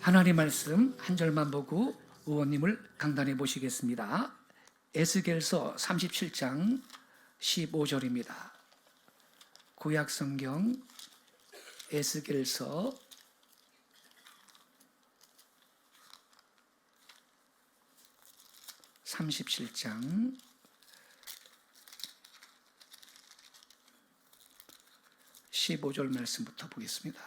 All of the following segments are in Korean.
하나님 말씀 한 절만 보고 의원님을 강단에 모시겠습니다. 에스겔서 37장 15절입니다. 구약성경 에스겔서 37장 15절 말씀부터 보겠습니다.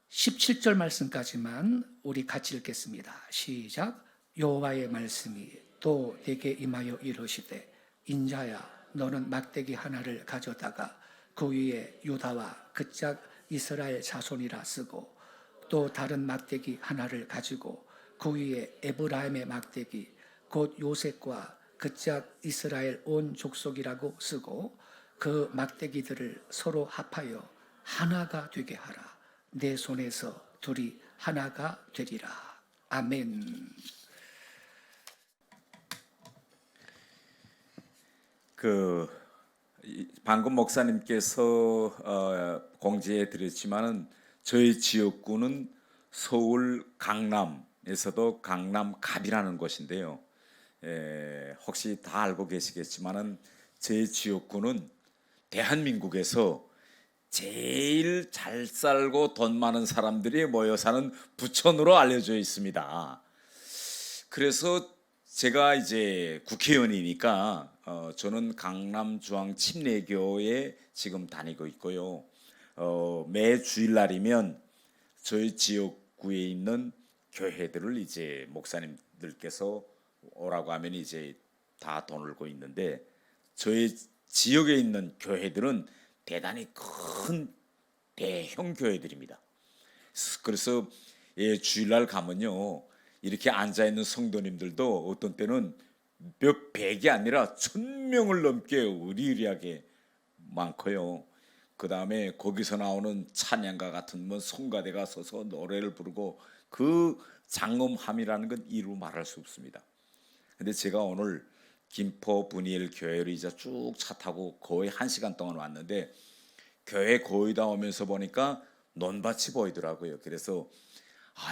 17절 말씀까지만 우리 같이 읽겠습니다. 시작. 여호와의 말씀이 또 내게 임하여 이르시되 인자야 너는 막대기 하나를 가져다가 그 위에 유다와 그짝 이스라엘 자손이라 쓰고 또 다른 막대기 하나를 가지고 그 위에 에브라임의 막대기 곧 요셉과 그짝 이스라엘 온 족속이라고 쓰고 그 막대기들을 서로 합하여 하나가 되게 하라. 내 손에서 둘이 하나가 되리라. 아멘. 방금 목사님께서 공지해 드렸지만은 저희 지역구는 서울 강남에서도 강남갑이라는 곳인데요. 혹시 다 알고 계시겠지만은 제 지역구는 대한민국에서 제일 잘 살고 돈 많은 사람들이 모여 사는 부천으로 알려져 있습니다. 그래서 제가 이제 국회의원이니까 저는 강남중앙침례교에 지금 다니고 있고요. 매 주일날이면 저희 지역구에 있는 교회들을 이제 목사님들께서 오라고 하면 이제 다 돈을 고 있는데 저희 지역에 있는 교회들은 대단히 큰 대형 교회들입니다. 그래서 주일날 가면요 이렇게 앉아 있는 성도님들도 어떤 때는 몇 백이 아니라 1,000명을 넘게 의리의리하게 많고요. 그 다음에 거기서 나오는 찬양가 같은 뭐 성가대가 서서 노래를 부르고 그 장엄함이라는 건 이루 말할 수 없습니다. 근데 제가 오늘 김포 분이엘 교회를 이제 쭉 차 타고 거의 1시간 동안 왔는데 교회 거의 다 오면서 보니까 논밭이 보이더라고요. 그래서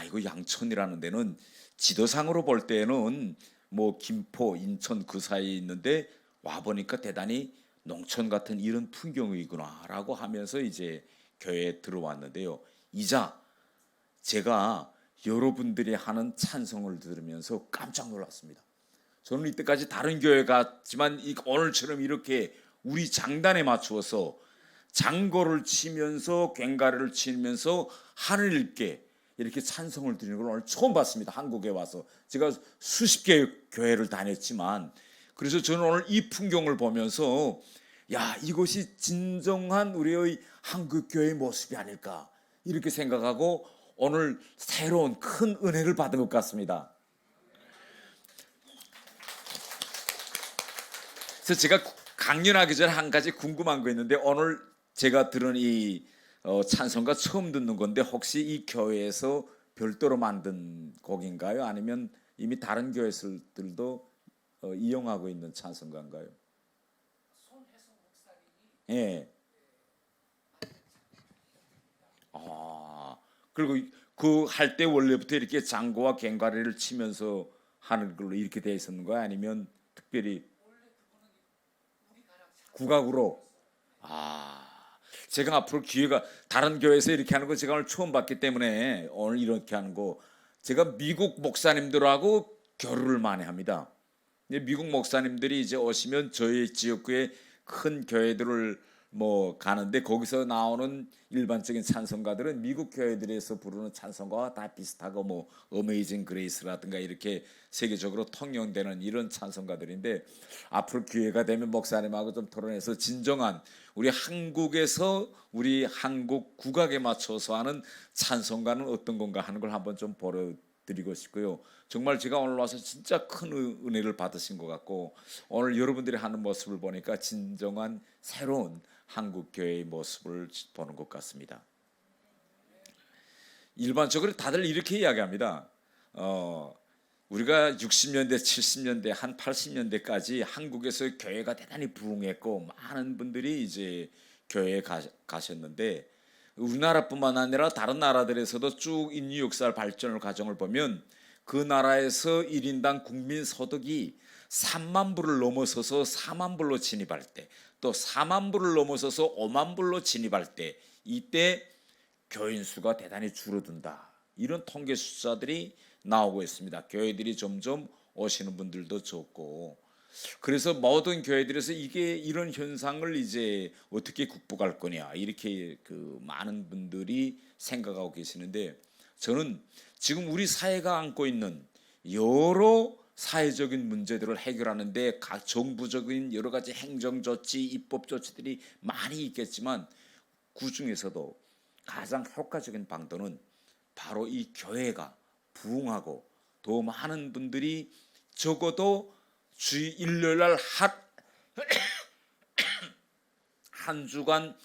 이거 양천이라는 데는 지도상으로 볼 때는 뭐 김포, 인천 그 사이에 있는데 와 보니까 대단히 농촌 같은 이런 풍경이구나라고 하면서 이제 교회에 들어왔는데요. 이자 제가 여러분들이 하는 찬송을 들으면서 깜짝 놀랐습니다. 저는 이때까지 다른 교회 갔지만 오늘처럼 이렇게 우리 장단에 맞추어서 장고를 치면서 꽹과리를 치면서 하늘 읽게 이렇게 찬송을 드리는 걸 오늘 처음 봤습니다. 한국에 와서 제가 수십 개의 교회를 다녔지만 그래서 저는 오늘 이 풍경을 보면서 야 이것이 진정한 우리의 한국교회의 모습이 아닐까 이렇게 생각하고 오늘 새로운 큰 은혜를 받은 것 같습니다. 그래서 제가 강연하기 전에 한 가지 궁금한 거 있는데 오늘 제가 들은 이 찬송가 처음 듣는 건데 혹시 이 교회에서 별도로 만든 곡인가요? 아니면 이미 다른 교회들도 이용하고 있는 찬송가인가요? 손혜성 목사님이 예. 그리고 그 할 때 원래부터 이렇게 장고와 꽹과리를 치면서 하는 걸로 이렇게 돼 있었는 거야? 아니면 특별히 국악으로? 제가 앞으로 기회가 다른 교회에서 이렇게 하는 거 제가 오늘 처음 봤기 때문에 오늘 이렇게 하는 거 제가 미국 목사님들하고 교류를 많이 합니다. 미국 목사님들이 이제 오시면 저희 지역구의 큰 교회들을 뭐 가는데 거기서 나오는 일반적인 찬송가들은 미국 교회들에서 부르는 찬송가와 다 비슷하고 뭐 어메이징 그레이스라든가 이렇게 세계적으로 통용되는 이런 찬송가들인데 앞으로 기회가 되면 목사님하고 좀 토론해서 진정한 우리 한국에서 우리 한국 국악에 맞춰서 하는 찬송가는 어떤 건가 하는 걸 한번 좀 보여드리고 싶고요. 정말 제가 오늘 와서 진짜 큰 은혜를 받으신 것 같고 오늘 여러분들이 하는 모습을 보니까 진정한 새로운 한국 교회의 모습을 보는 것 같습니다. 일반적으로 다들 이렇게 이야기합니다. 우리가 60년대, 70년대, 한 80년대까지 한국에서 교회가 대단히 부흥했고 많은 분들이 이제 교회에 가셨는데 우리나라뿐만 아니라 다른 나라들에서도 쭉 인류 역사 발전을 과정을 보면 그 나라에서 1인당 국민 소득이 3만 불을 넘어서서 4만 불로 진입할 때, 또 4만 불을 넘어서서 5만 불로 진입할 때, 이때 교인 수가 대단히 줄어든다. 이런 통계 숫자들이 나오고 있습니다. 교회들이 점점 오시는 분들도 적고, 그래서 모든 교회들에서 이게 이런 현상을 이제 어떻게 극복할 거냐 이렇게 그 많은 분들이 생각하고 계시는데, 저는 지금 우리 사회가 안고 있는 여러 사회적인 문제들을 해결하는데 각 정부적인 여러 가지 행정 조치, 입법 조치들이 많이 있겠지만 그 중에서도 가장 효과적인 방도는 바로 이 교회가 부흥하고 더 많은 분들이 적어도 주 일요일날 한 주간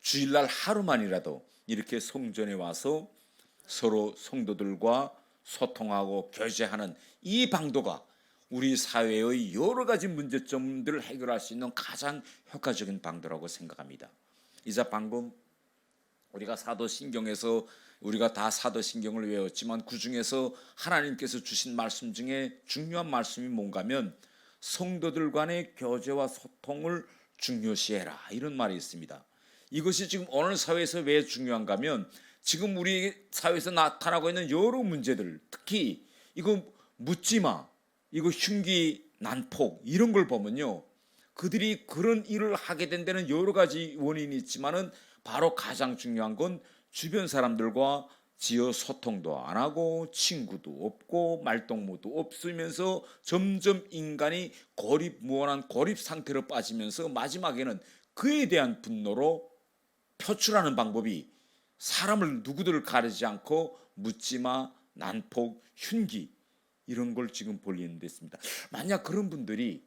주일날 하루만이라도 이렇게 성전에 와서 서로 성도들과 소통하고 교제하는 이 방도가 우리 사회의 여러 가지 문제점들을 해결할 수 있는 가장 효과적인 방도라고 생각합니다. 이제 방금 우리가 사도신경에서 우리가 다 사도신경을 외웠지만 그 중에서 하나님께서 주신 말씀 중에 중요한 말씀이 뭔가면 성도들 간의 교제와 소통을 중요시해라 이런 말이 있습니다. 이것이 지금 오늘 사회에서 왜 중요한가 하면 지금 우리 사회에서 나타나고 있는 여러 문제들, 특히 이거 묻지마, 이거 흉기 난폭 이런 걸 보면요, 그들이 그런 일을 하게 된 데는 여러 가지 원인이 있지만은 바로 가장 중요한 건 주변 사람들과 지어 소통도 안 하고 친구도 없고 말동무도 없으면서 점점 인간이 무한한 고립 상태로 빠지면서 마지막에는 그에 대한 분노로 표출하는 방법이 사람을 누구들을 가리지 않고 묻지마, 난폭, 흉기 이런 걸 지금 벌리는 데 있습니다. 만약 그런 분들이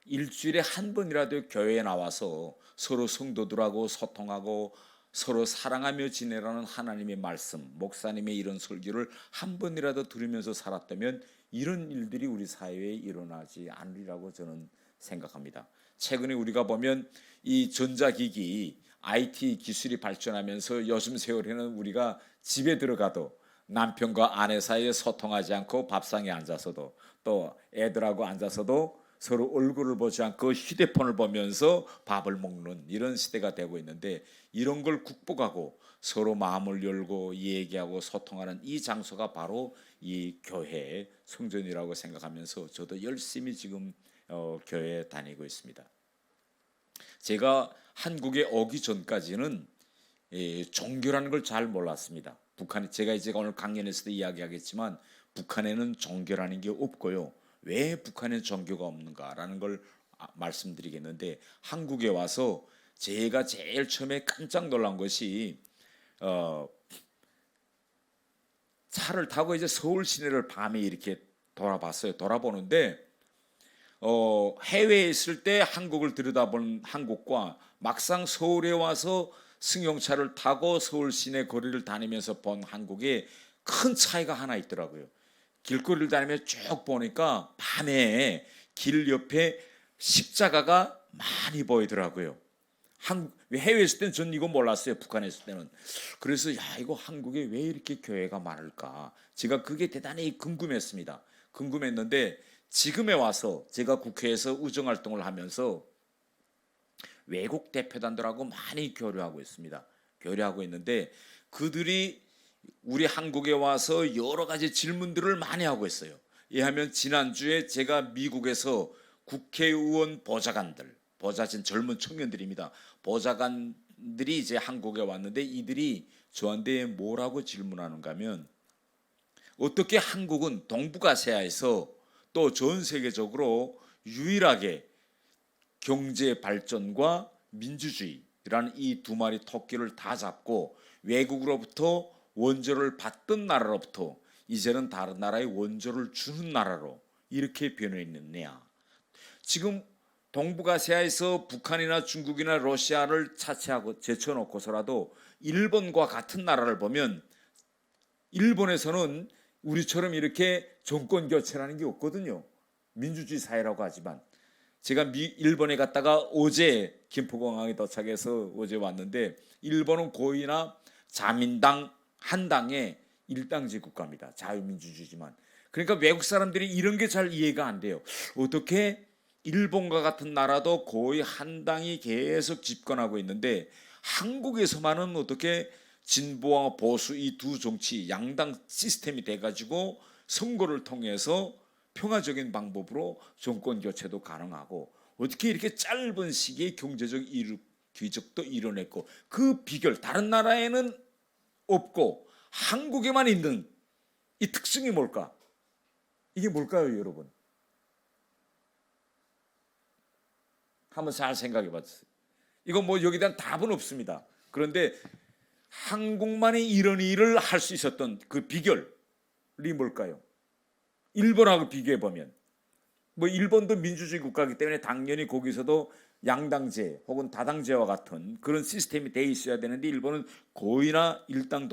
일주일에 한 번이라도 교회에 나와서 서로 성도들하고 소통하고 서로 사랑하며 지내라는 하나님의 말씀, 목사님의 이런 설교를 한 번이라도 들으면서 살았다면 이런 일들이 우리 사회에 일어나지 않으리라고 저는 생각합니다. 최근에 우리가 보면 이 전자기기, IT 기술이 발전하면서 요즘 세월에는 우리가 집에 들어가도 남편과 아내 사이에 소통하지 않고 밥상에 앉아서도 또 애들하고 앉아서도 서로 얼굴을 보지 않고 휴대폰을 보면서 밥을 먹는 이런 시대가 되고 있는데, 이런 걸 극복하고 서로 마음을 열고 얘기하고 소통하는 이 장소가 바로 이 교회 성전이라고 생각하면서 저도 열심히 지금 교회에 다니고 있습니다. 제가 한국에 오기 전까지는 종교라는 걸 잘 몰랐습니다. 제가 이제 오늘 강연에서도 이야기하겠지만 북한에는 종교라는 게 없고요. 왜 북한에 종교가 없는가라는 걸 말씀드리겠는데, 한국에 와서 제가 제일 처음에 깜짝 놀란 것이 차를 타고 이제 서울 시내를 밤에 이렇게 돌아봤어요. 돌아보는데 해외에 있을 때 한국을 들여다본 한국과 막상 서울에 와서 승용차를 타고 서울 시내 거리를 다니면서 본 한국에 큰 차이가 하나 있더라고요. 길거리를 다니며 쭉 보니까 밤에 길 옆에 십자가가 많이 보이더라고요. 해외에 있을 때는 전 이거 몰랐어요. 북한에 있을 때는. 그래서 이거 한국에 왜 이렇게 교회가 많을까? 제가 그게 대단히 궁금했습니다. 궁금했는데 지금에 와서 제가 국회에서 의정활동을 하면서 외국 대표단들하고 많이 교류하고 있습니다. 교류하고 있는데 그들이 우리 한국에 와서 여러 가지 질문들을 많이 하고 있어요. 이하면 지난주에 제가 미국에서 국회의원 보좌관들, 보좌진 젊은 청년들입니다. 보좌관들이 이제 한국에 왔는데 이들이 저한테 뭐라고 질문하는가 하면, 어떻게 한국은 동북아시아에서 또 전 세계적으로 유일하게 경제 발전과 민주주의라는 이 두 마리 토끼를 다 잡고 외국으로부터 원조를 받던 나라로부터 이제는 다른 나라에 원조를 주는 나라로 이렇게 변해있느냐. 지금 동북아시아에서 북한이나 중국이나 러시아를 차치하고 제쳐놓고서라도 일본과 같은 나라를 보면 일본에서는 우리처럼 이렇게 정권 교체라는 게 없거든요. 민주주의 사회라고 하지만 제가 일본에 갔다가 어제 김포공항에 도착해서 어제 왔는데 일본은 거의나 자민당 한 당의 일당제 국가입니다. 자유민주주의지만. 그러니까 외국 사람들이 이런 게 잘 이해가 안 돼요. 어떻게 일본과 같은 나라도 거의 한 당이 계속 집권하고 있는데 한국에서만은 어떻게 진보와 보수 이 두 정치 양당 시스템이 돼가지고 선거를 통해서 평화적인 방법으로 정권 교체도 가능하고 어떻게 이렇게 짧은 시기에 경제적 기적도 이뤄냈고 그 비결 다른 나라에는 없고 한국에만 있는 이 특징이 뭘까? 이게 뭘까요, 여러분? 한번 잘 생각해 봤어요. 이거 뭐 여기에 대한 답은 없습니다. 그런데 한국만이 이런 일을 할 수 있었던 그 비결이 뭘까요? 일본하고 비교해 보면 뭐 일본도 민주주의 국가이기 때문에 당연히 거기서도 양당제 혹은 다당제와 같은 그런 시스템이 돼 있어야 되는데 일본은 거의나 일당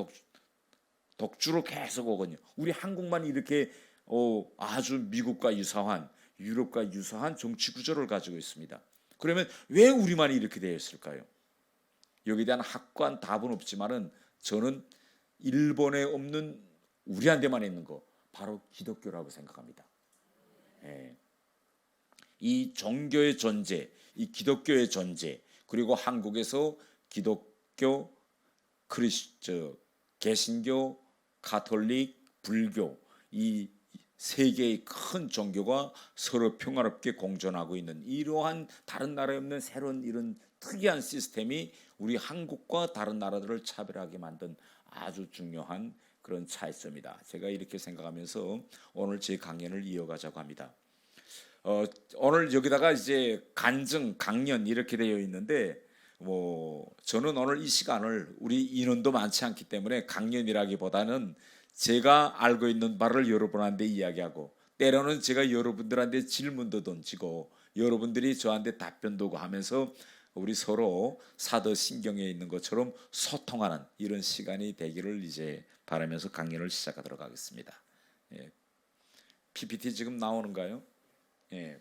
독주로 계속 오거든요. 우리 한국만 이렇게 아주 미국과 유사한 유럽과 유사한 정치 구조를 가지고 있습니다. 그러면 왜 우리만 이렇게 되어 있을까요? 여기에 대한 확고한 답은 없지만은 저는 일본에 없는 우리한테만 있는 거 바로 기독교라고 생각합니다. 예. 이 종교의 존재, 이 기독교의 존재, 그리고 한국에서 기독교, 개신교, 가톨릭, 불교 이 세 개의 큰 종교가 서로 평화롭게 공존하고 있는 이러한 다른 나라에 없는 새로운 이런 특이한 시스템이 우리 한국과 다른 나라들을 차별하게 만든 아주 중요한 그런 차이점이다. 제가 이렇게 생각하면서 오늘 제 강연을 이어가자고 합니다. 오늘 여기다가 이제 강연 이렇게 되어 있는데 저는 오늘 이 시간을 우리 인원도 많지 않기 때문에 강연이라기보다는 제가 알고 있는 바를 여러분한테 이야기하고 때로는 제가 여러분들한테 질문도 던지고 여러분들이 저한테 답변도 하면서 우리 서로 사도신경에 있는 것처럼 소통하는 이런 시간이 되기를 이제 바라면서 강연을 시작하도록 하겠습니다. 예. PPT 지금 나오는가요? 예.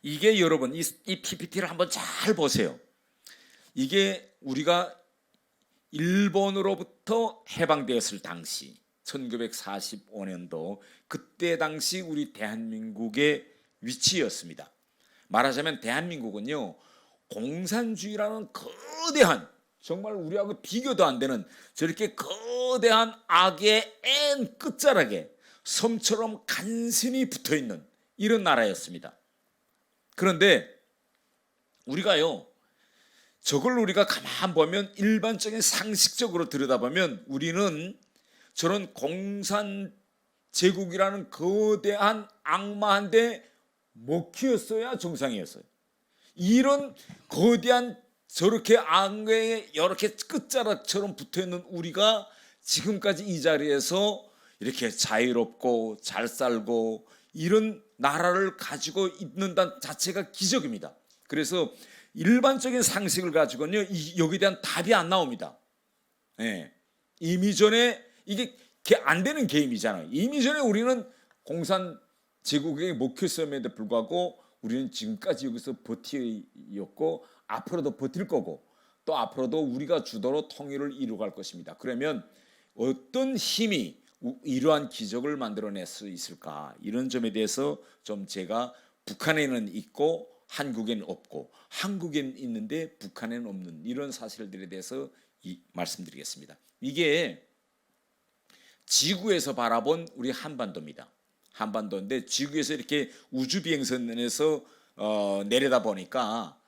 이게 여러분 이 PPT를 한번 잘 보세요. 이게 우리가 일본으로부터 해방되었을 당시 1945년도 그때 당시 우리 대한민국의 위치였습니다. 말하자면 대한민국은요 공산주의라는 거대한 정말 우리하고 비교도 안 되는 저렇게 거대한 악의 N 끝자락에 섬처럼 간신히 붙어있는 이런 나라였습니다. 그런데 우리가요 저걸 우리가 가만 보면 일반적인 상식적으로 들여다보면 우리는 저런 공산 제국이라는 거대한 악마한테 먹히었어야 정상이었어요. 이런 거대한 저렇게 악에 이렇게 끝자락처럼 붙어있는 우리가 지금까지 이 자리에서 이렇게 자유롭고 잘 살고 이런 나라를 가지고 있는다는 자체가 기적입니다. 그래서 일반적인 상식을 가지고는요 여기에 대한 답이 안 나옵니다. 예. 이미 전에 이게 안 되는 게임이잖아요. 이미 전에 우리는 공산 제국에 먹혔음에도 불구하고 우리는 지금까지 여기서 버티었고 앞으로도 버틸 거고 또 앞으로도 우리가 주도로 통일을 이루어갈 것입니다. 그러면 어떤 힘이 이러한 기적을 만들어낼 수 있을까? 이런 점에 대해서 좀 제가 북한에는 있고 한국에는 없고 한국에는 있는데 북한에는 없는 이런 사실들에 대해서 말씀드리겠습니다. 이게 지구에서 바라본 우리 한반도입니다. 한반도인데 지구에서 이렇게 우주비행선에서 내려다 보니까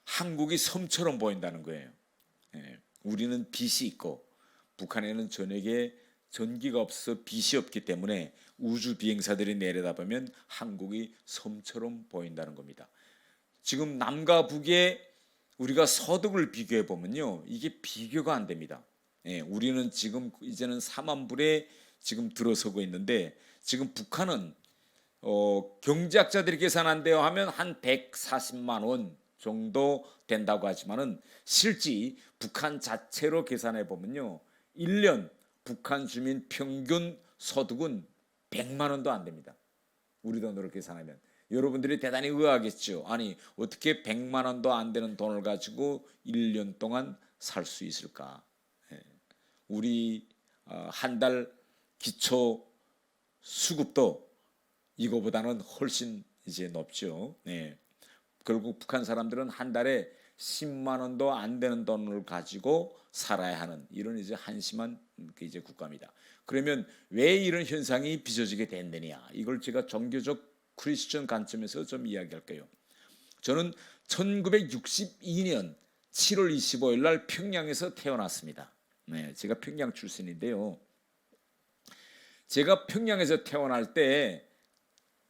한국이 섬처럼 보인다는 거예요. 예, 우리는 빛이 있고 북한에는 저녁에 전기가 없어서 빛이 없기 때문에 우주비행사들이 내려다보면 한국이 섬처럼 보인다는 겁니다. 지금 남과 북에 우리가 서독을 비교해 보면요 이게 비교가 안 됩니다. 예, 우리는 지금 이제는 4만 불에 지금 들어서고 있는데 지금 북한은 경제학자들이 계산한대요 하면 한 140만 원 정도 된다고 하지만은 실제 북한 자체로 계산해 보면요 1년 북한 주민 평균 소득은 100만 원도 안 됩니다. 우리 돈으로 계산하면. 여러분들이 대단히 의아하겠죠. 아니 어떻게 100만 원도 안 되는 돈을 가지고 1년 동안 살 수 있을까? 우리 한 달 기초 수급도 이거보다는 훨씬 이제 높죠. 결국 북한 사람들은 한 달에 10만 원도 안 되는 돈을 가지고 살아야 하는 이런 이제 한심한 이제 국가입니다. 그러면 왜 이런 현상이 빚어지게 된느냐? 이걸 제가 종교적 크리스천 관점에서 좀 이야기할게요. 저는 1962년 7월 25일 날 평양에서 태어났습니다. 제가 평양 출신인데요. 제가 평양에서 태어날 때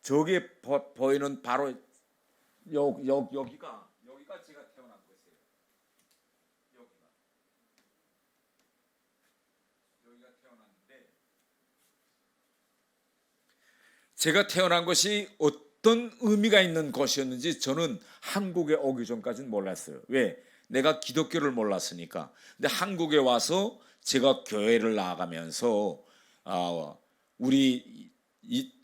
저기 보이는 바로 여기가 제가 태어난 곳이에요. 여기가 태어났는데 제가 태어난 것이 어떤 의미가 있는 것이었는지 저는 한국에 오기 전까지는 몰랐어요. 왜? 내가 기독교를 몰랐으니까. 근데 한국에 와서 제가 교회를 나가면서 우리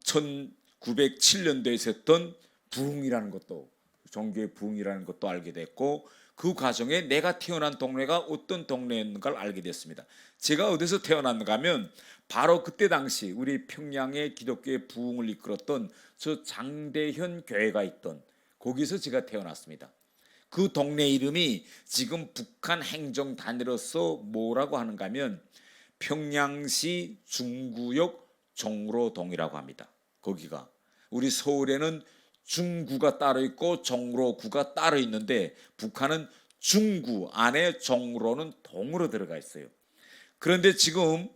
1907년도에 있었던 부흥이라는 것도, 종교의 부흥이라는 것도 알게 됐고, 그 과정에 내가 태어난 동네가 어떤 동네였는가를 알게 됐습니다. 제가 어디서 태어났는가 하면 바로 그때 당시 우리 평양의 기독교의 부흥을 이끌었던 저 장대현 교회가 있던 거기서 제가 태어났습니다. 그 동네 이름이 지금 북한 행정단위로서 뭐라고 하는가 하면 평양시 중구역 종로동이라고 합니다. 거기가 우리 서울에는 중구가 따로 있고 종로구가 따로 있는데 북한은 중구 안에 종로는 동으로 들어가 있어요. 그런데 지금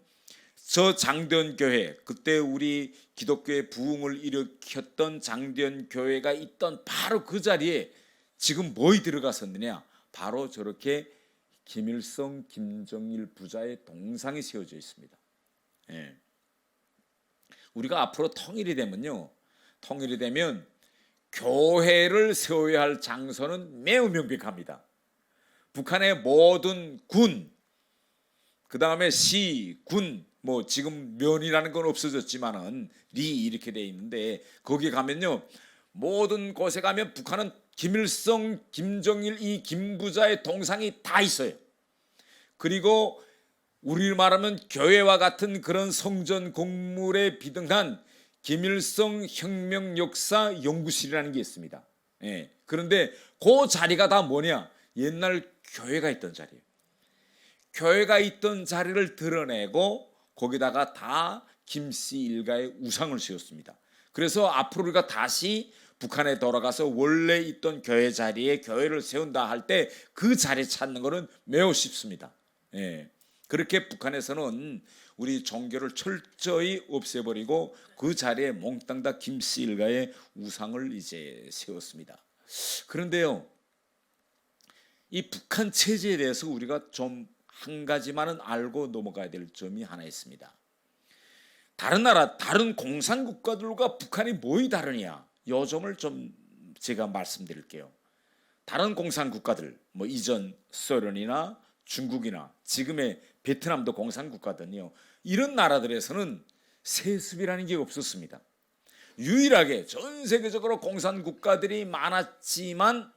저 장대현 교회, 그때 우리 기독교의 부흥을 일으켰던 장대현 교회가 있던 바로 그 자리에 지금 뭐이 들어갔었느냐? 바로 저렇게 김일성, 김정일 부자의 동상이 세워져 있습니다. 우리가 앞으로 통일이 되면 교회를 세워야 할 장소는 매우 명백합니다. 북한의 모든 군, 그 다음에 시, 군, 뭐 지금 면이라는 건 없어졌지만은 리 이렇게 돼 있는데 거기 가면요 모든 곳에 가면 북한은 김일성, 김정일 이 김부자의 동상이 다 있어요. 그리고 우리를 말하면 교회와 같은 그런 성전 공물에 비등한 김일성 혁명 역사 연구실이라는 게 있습니다. 그런데 그 자리가 다 뭐냐? 옛날 교회가 있던 자리예요. 교회가 있던 자리를 드러내고 거기다가 다 김씨 일가의 우상을 세웠습니다. 그래서 앞으로 우리가 다시 북한에 돌아가서 원래 있던 교회 자리에 교회를 세운다 할 때 그 자리 찾는 것은 매우 쉽습니다. 그렇게 북한에서는 우리 종교를 철저히 없애버리고 그 자리에 몽땅 다 김씨 일가의 우상을 이제 세웠습니다. 그런데요, 이 북한 체제에 대해서 우리가 좀 한 가지만은 알고 넘어가야 될 점이 하나 있습니다. 다른 나라, 다른 공산국가들과 북한이 뭐이 다르냐? 요 점을 좀 제가 말씀드릴게요. 다른 공산국가들, 뭐 이전 소련이나 중국이나 지금의 베트남도 공산국가거든요. 이런 나라들에서는 세습이라는 게 없었습니다. 유일하게 전 세계적으로 공산국가들이 많았지만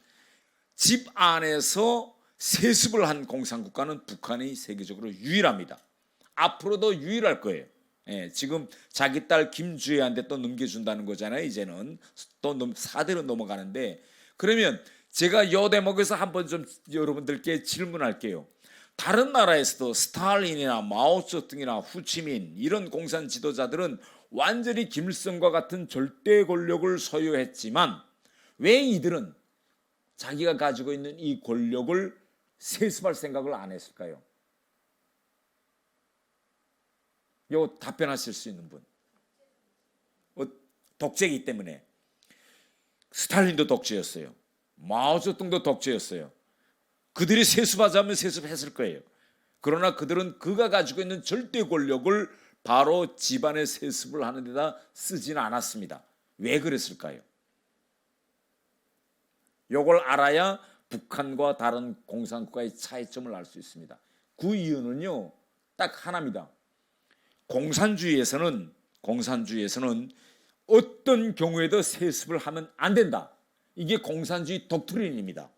집 안에서 세습을 한 공산국가는 북한이 세계적으로 유일합니다. 앞으로도 유일할 거예요. 지금 자기 딸 김주혜한테 또 넘겨준다는 거잖아요. 이제는 또 4대로 넘어가는데, 그러면 제가 이 대목에서 한번 좀 여러분들께 질문할게요. 다른 나라에서도 스탈린이나 마오쩌둥이나 후치민 이런 공산 지도자들은 완전히 김일성과 같은 절대 권력을 소유했지만 왜 이들은 자기가 가지고 있는 이 권력을 세습할 생각을 안 했을까요? 요 답변하실 수 있는 분. 독재이기 때문에. 스탈린도 독재였어요. 마오쩌둥도 독재였어요. 그들이 세습하자면 세습했을 거예요. 그러나 그들은 그가 가지고 있는 절대 권력을 바로 집안의 세습을 하는 데다 쓰지는 않았습니다. 왜 그랬을까요? 이걸 알아야 북한과 다른 공산국가의 차이점을 알 수 있습니다. 그 이유는요, 딱 하나입니다. 공산주의에서는 어떤 경우에도 세습을 하면 안 된다. 이게 공산주의 독트린입니다.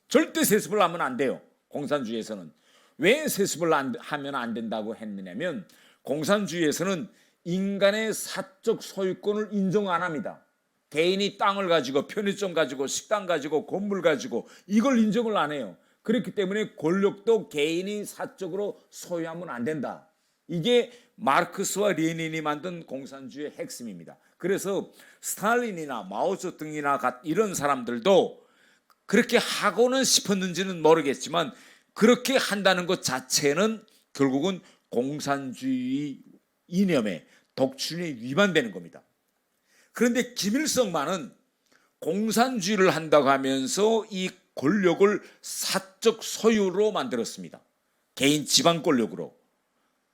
절대 세습을 하면 안 돼요. 공산주의에서는. 왜 세습을 하면 안 된다고 했느냐면 공산주의에서는 인간의 사적 소유권을 인정 안 합니다. 개인이 땅을 가지고 편의점 가지고 식당 가지고 건물 가지고 이걸 인정을 안 해요. 그렇기 때문에 권력도 개인이 사적으로 소유하면 안 된다. 이게 마르크스와 레닌이 만든 공산주의의 핵심입니다. 그래서 스탈린이나 마오쩌둥이나 이런 사람들도 그렇게 하고는 싶었는지는 모르겠지만 그렇게 한다는 것 자체는 결국은 공산주의 이념에 독trine 위반되는 겁니다. 그런데 김일성만은 공산주의를 한다고 하면서 이 권력을 사적 소유로 만들었습니다. 개인 지방 권력으로.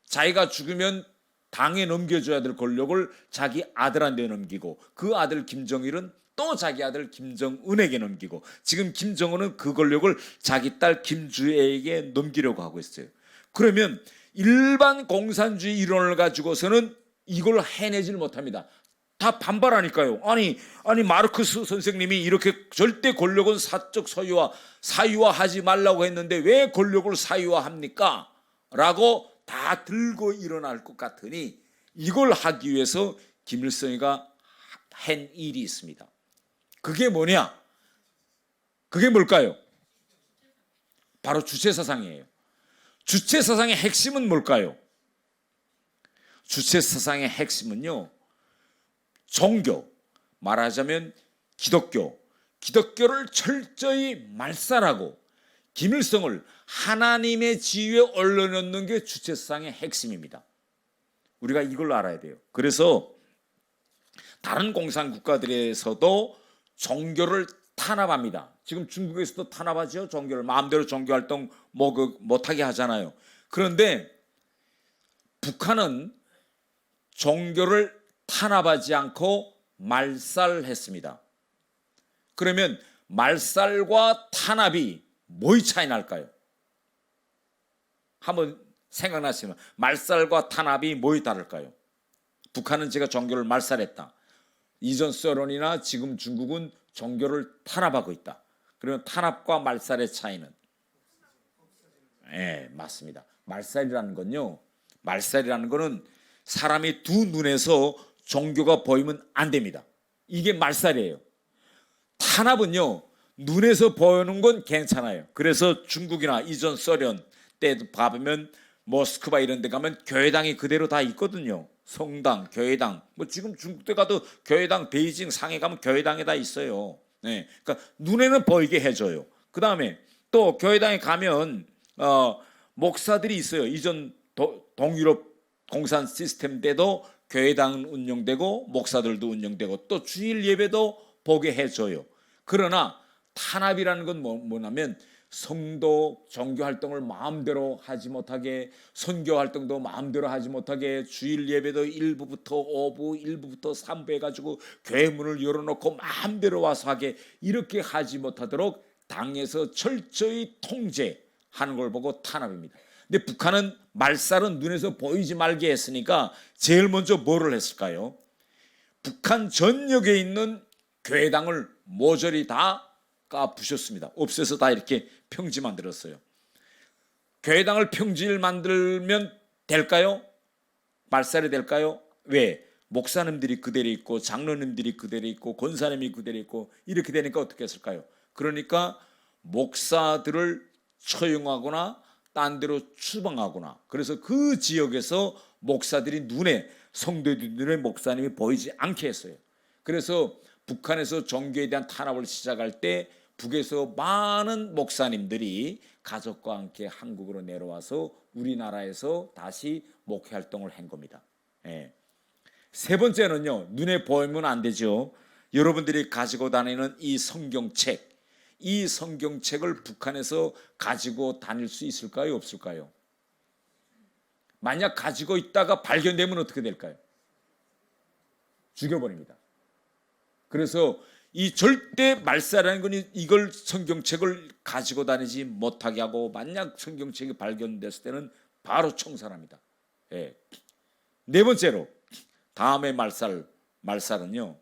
자기가 죽으면 당에 넘겨줘야 될 권력을 자기 아들한테 넘기고 그 아들 김정일은 또 자기 아들 김정은에게 넘기고 지금 김정은은 그 권력을 자기 딸 김주애에게 넘기려고 하고 있어요. 그러면 일반 공산주의 이론을 가지고서는 이걸 해내질 못합니다. 다 반발하니까요. 아니 마르크스 선생님이 이렇게 절대 권력은 사적 사유화하지 말라고 했는데 왜 권력을 사유화합니까? 라고 다 들고 일어날 것 같으니 이걸 하기 위해서 김일성이가 한 일이 있습니다. 그게 뭐냐? 그게 뭘까요? 바로 주체사상이에요. 주체사상의 핵심은 뭘까요? 주체사상의 핵심은요, 종교, 말하자면 기독교를 철저히 말살하고 김일성을 하나님의 지위에 올려놓는 게 주체사상의 핵심입니다. 우리가 이걸 알아야 돼요. 그래서 다른 공산국가들에서도 종교를 탄압합니다. 지금 중국에서도 탄압하죠. 종교를 마음대로 종교활동 못하게 하잖아요. 그런데 북한은 종교를 탄압하지 않고 말살했습니다. 그러면 말살과 탄압이 뭐의 차이 날까요? 한번 생각나시면 말살과 탄압이 뭐의 다를까요? 북한은 제가 종교를 말살했다. 이전 소련이나 지금 중국은 종교를 탄압하고 있다. 그러면 탄압과 말살의 차이는? 네, 맞습니다. 말살이라는 거는 사람이 두 눈에서 종교가 보이면 안 됩니다. 이게 말살이에요. 탄압은요, 눈에서 보이는 건 괜찮아요. 그래서 중국이나 이전 소련 때도 봐보면 모스크바 이런 데 가면 교회당이 그대로 다 있거든요. 성당, 교회당. 뭐 지금 중국에 가도 교회당, 베이징, 상해 가면 교회당에 다 있어요. 네. 그러니까 눈에는 보이게 해줘요. 그 다음에 또 교회당에 가면 목사들이 있어요. 이전 동유럽 공산 시스템 때도 교회당은 운영되고 목사들도 운영되고 또 주일 예배도 보게 해줘요. 그러나 탄압이라는 건 뭐냐면 성도 종교 활동을 마음대로 하지 못하게, 선교 활동도 마음대로 하지 못하게, 주일 예배도 1부부터 5부, 1부부터 3부 해가지고 교회 문을 열어놓고 마음대로 와서 하게, 이렇게 하지 못하도록 당에서 철저히 통제하는 걸 보고 탄압입니다. 근데 북한은 말살은 눈에서 보이지 말게 했으니까 제일 먼저 뭐를 했을까요? 북한 전역에 있는 교회당을 모조리 다 까부셨습니다. 없애서 다 이렇게 평지 만들었어요. 교회당을 평지를 만들면 될까요? 말살이 될까요? 왜? 목사님들이 그대로 있고 장로님들이 그대로 있고 권사님이 그대로 있고 이렇게 되니까 어떻게 했을까요? 그러니까 목사들을 처형하거나 딴 데로 추방하거나, 그래서 그 지역에서 목사들이 성도들 눈에 목사님이 보이지 않게 했어요. 그래서 북한에서 종교에 대한 탄압을 시작할 때 북에서 많은 목사님들이 가족과 함께 한국으로 내려와서 우리나라에서 다시 목회 활동을 한 겁니다. 예. 세 번째는요, 눈에 보이면 안 되죠. 여러분들이 가지고 다니는 이 성경책을 북한에서 가지고 다닐 수 있을까요, 없을까요? 만약 가지고 있다가 발견되면 어떻게 될까요? 죽여버립니다. 그래서 이 절대 말살이라는 건 이걸 성경책을 가지고 다니지 못하게 하고, 만약 성경책이 발견됐을 때는 바로 총살합니다. 예. 네 번째로 다음의 말살은요.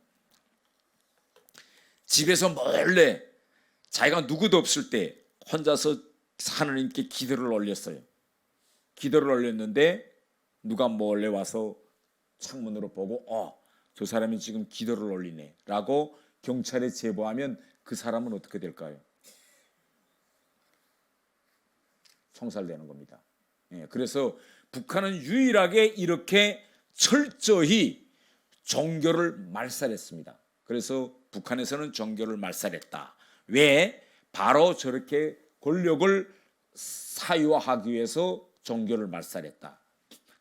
집에서 몰래 자기가 누구도 없을 때 혼자서 하나님께 기도를 올렸어요. 기도를 올렸는데 누가 몰래 와서 창문으로 보고 저 사람이 지금 기도를 올리네 라고 경찰에 제보하면 그 사람은 어떻게 될까요? 총살되는 겁니다. 예, 그래서 북한은 유일하게 이렇게 철저히 종교를 말살했습니다. 그래서 북한에서는 종교를 말살했다. 왜? 바로 저렇게 권력을 사유화하기 위해서 종교를 말살했다.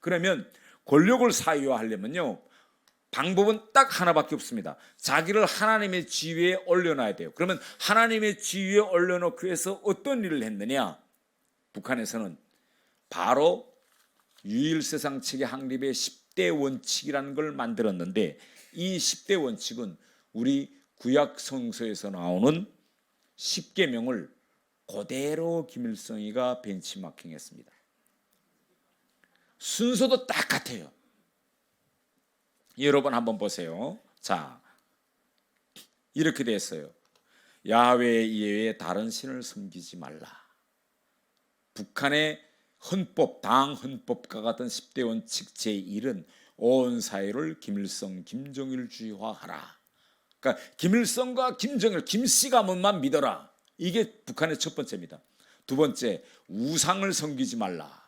그러면 권력을 사유화하려면요, 방법은 딱 하나밖에 없습니다. 자기를 하나님의 지위에 올려놔야 돼요. 그러면 하나님의 지위에 올려놓기 위해서 어떤 일을 했느냐? 북한에서는 바로 유일세상 체계 확립의 10대 원칙이라는 걸 만들었는데, 이 10대 원칙은 우리 구약 성서에서 나오는 10계명을 그대로 김일성이가 벤치마킹했습니다. 순서도 딱 같아요. 여러분 한번 보세요. 자, 이렇게 됐어요. 야훼 이외에 다른 신을 섬기지 말라. 북한의 헌법, 당 헌법과 같은 10대 원칙 제1은 온 사회를 김일성, 김정일주의화하라. 그러니까 김일성과 김정일, 김씨 가문만 믿어라. 이게 북한의 첫 번째입니다. 두 번째, 우상을 섬기지 말라.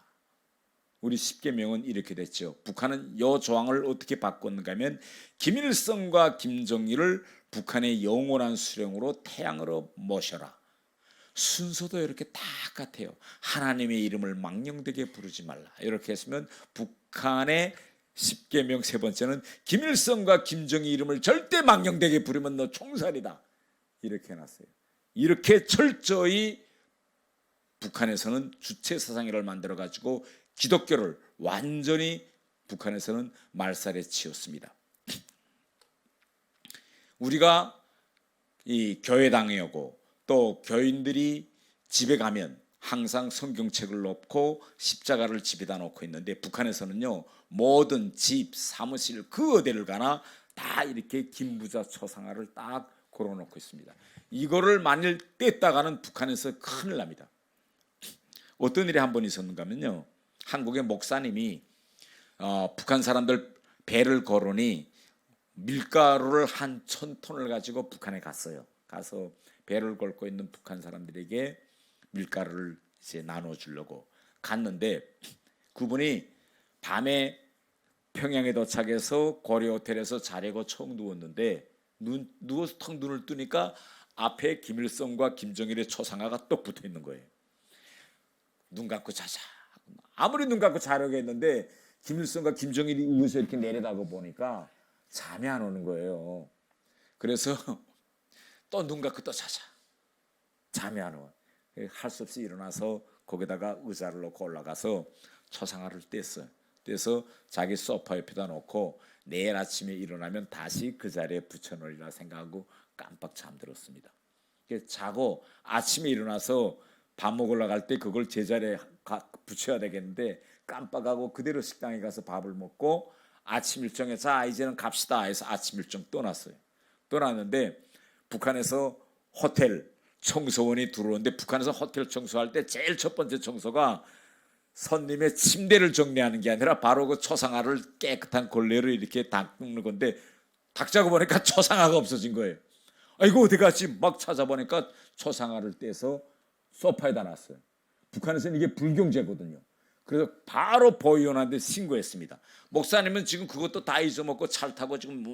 우리 10계명은 이렇게 됐죠. 북한은 이 조항을 어떻게 바꿨는가 하면 김일성과 김정일을 북한의 영원한 수령으로 태양으로 모셔라. 순서도 이렇게 다 같아요. 하나님의 이름을 망령되게 부르지 말라. 이렇게 했으면 북한의 10계명 세 번째는 김일성과 김정일 이름을 절대 망령되게 부르면 너 총살이다. 이렇게 해놨어요. 이렇게 철저히 북한에서는 주체 사상회를 만들어가지고 기독교를 완전히 북한에서는 말살에 치웠습니다. 우리가 이 교회당에 오고 또 교인들이 집에 가면 항상 성경책을 놓고 십자가를 집에다 놓고 있는데, 북한에서는요, 모든 집, 사무실 그 어디를 가나 다 이렇게 김부자 초상화를 딱 걸어놓고 있습니다. 이거를 만일 뗐다가는 북한에서 큰일 납니다. 어떤 일이 한 번 있었는가 하면요, 한국의 목사님이 북한 사람들 배를 걸으니 밀가루를 한 1000톤을 가지고 북한에 갔어요. 가서 배를 걸고 있는 북한 사람들에게 밀가루를 이제 나눠주려고 갔는데, 그분이 밤에 평양에 도착해서 고려 호텔에서 자려고 총 누웠는데 누워서 턱 눈을 뜨니까 앞에 김일성과 김정일의 초상화가 또 붙어 있는 거예요. 눈 감고 자자. 아무리 눈 감고 자려고 했는데 김일성과 김정일이 위에서 이렇게 내려다보 보니까 잠이 안 오는 거예요. 그래서 또 눈 감고 또 자자. 잠이 안 와. 할 수 없이 일어나서 거기다가 의자를 놓고 올라가서 초상화를 뗐어요. 떼서 자기 소파 옆에다 놓고 내일 아침에 일어나면 다시 그 자리에 붙여놓으리라 생각하고 깜빡 잠들었습니다. 자고 아침에 일어나서 밥 먹으러 갈 때 그걸 제자리에 붙여야 되겠는데 깜빡하고 그대로 식당에 가서 밥을 먹고 아침 일정에 자 이제는 갑시다 해서 아침 일정 떠났어요. 떠났는데 북한에서 호텔 청소원이 들어오는데, 북한에서 호텔 청소할 때 제일 첫 번째 청소가 손님의 침대를 정리하는 게 아니라 바로 그 초상화를 깨끗한 걸레로 이렇게 닦는 건데, 닦자고 보니까 초상화가 없어진 거예요. 이거 어디 갔지? 막 찾아보니까 초상화를 떼서 소파에다 놨어요. 북한에서는 이게 불경제거든요. 그래서 바로 보위원한테 신고했습니다. 목사님은 지금 그것도 다 잊어먹고 차를 타고 지금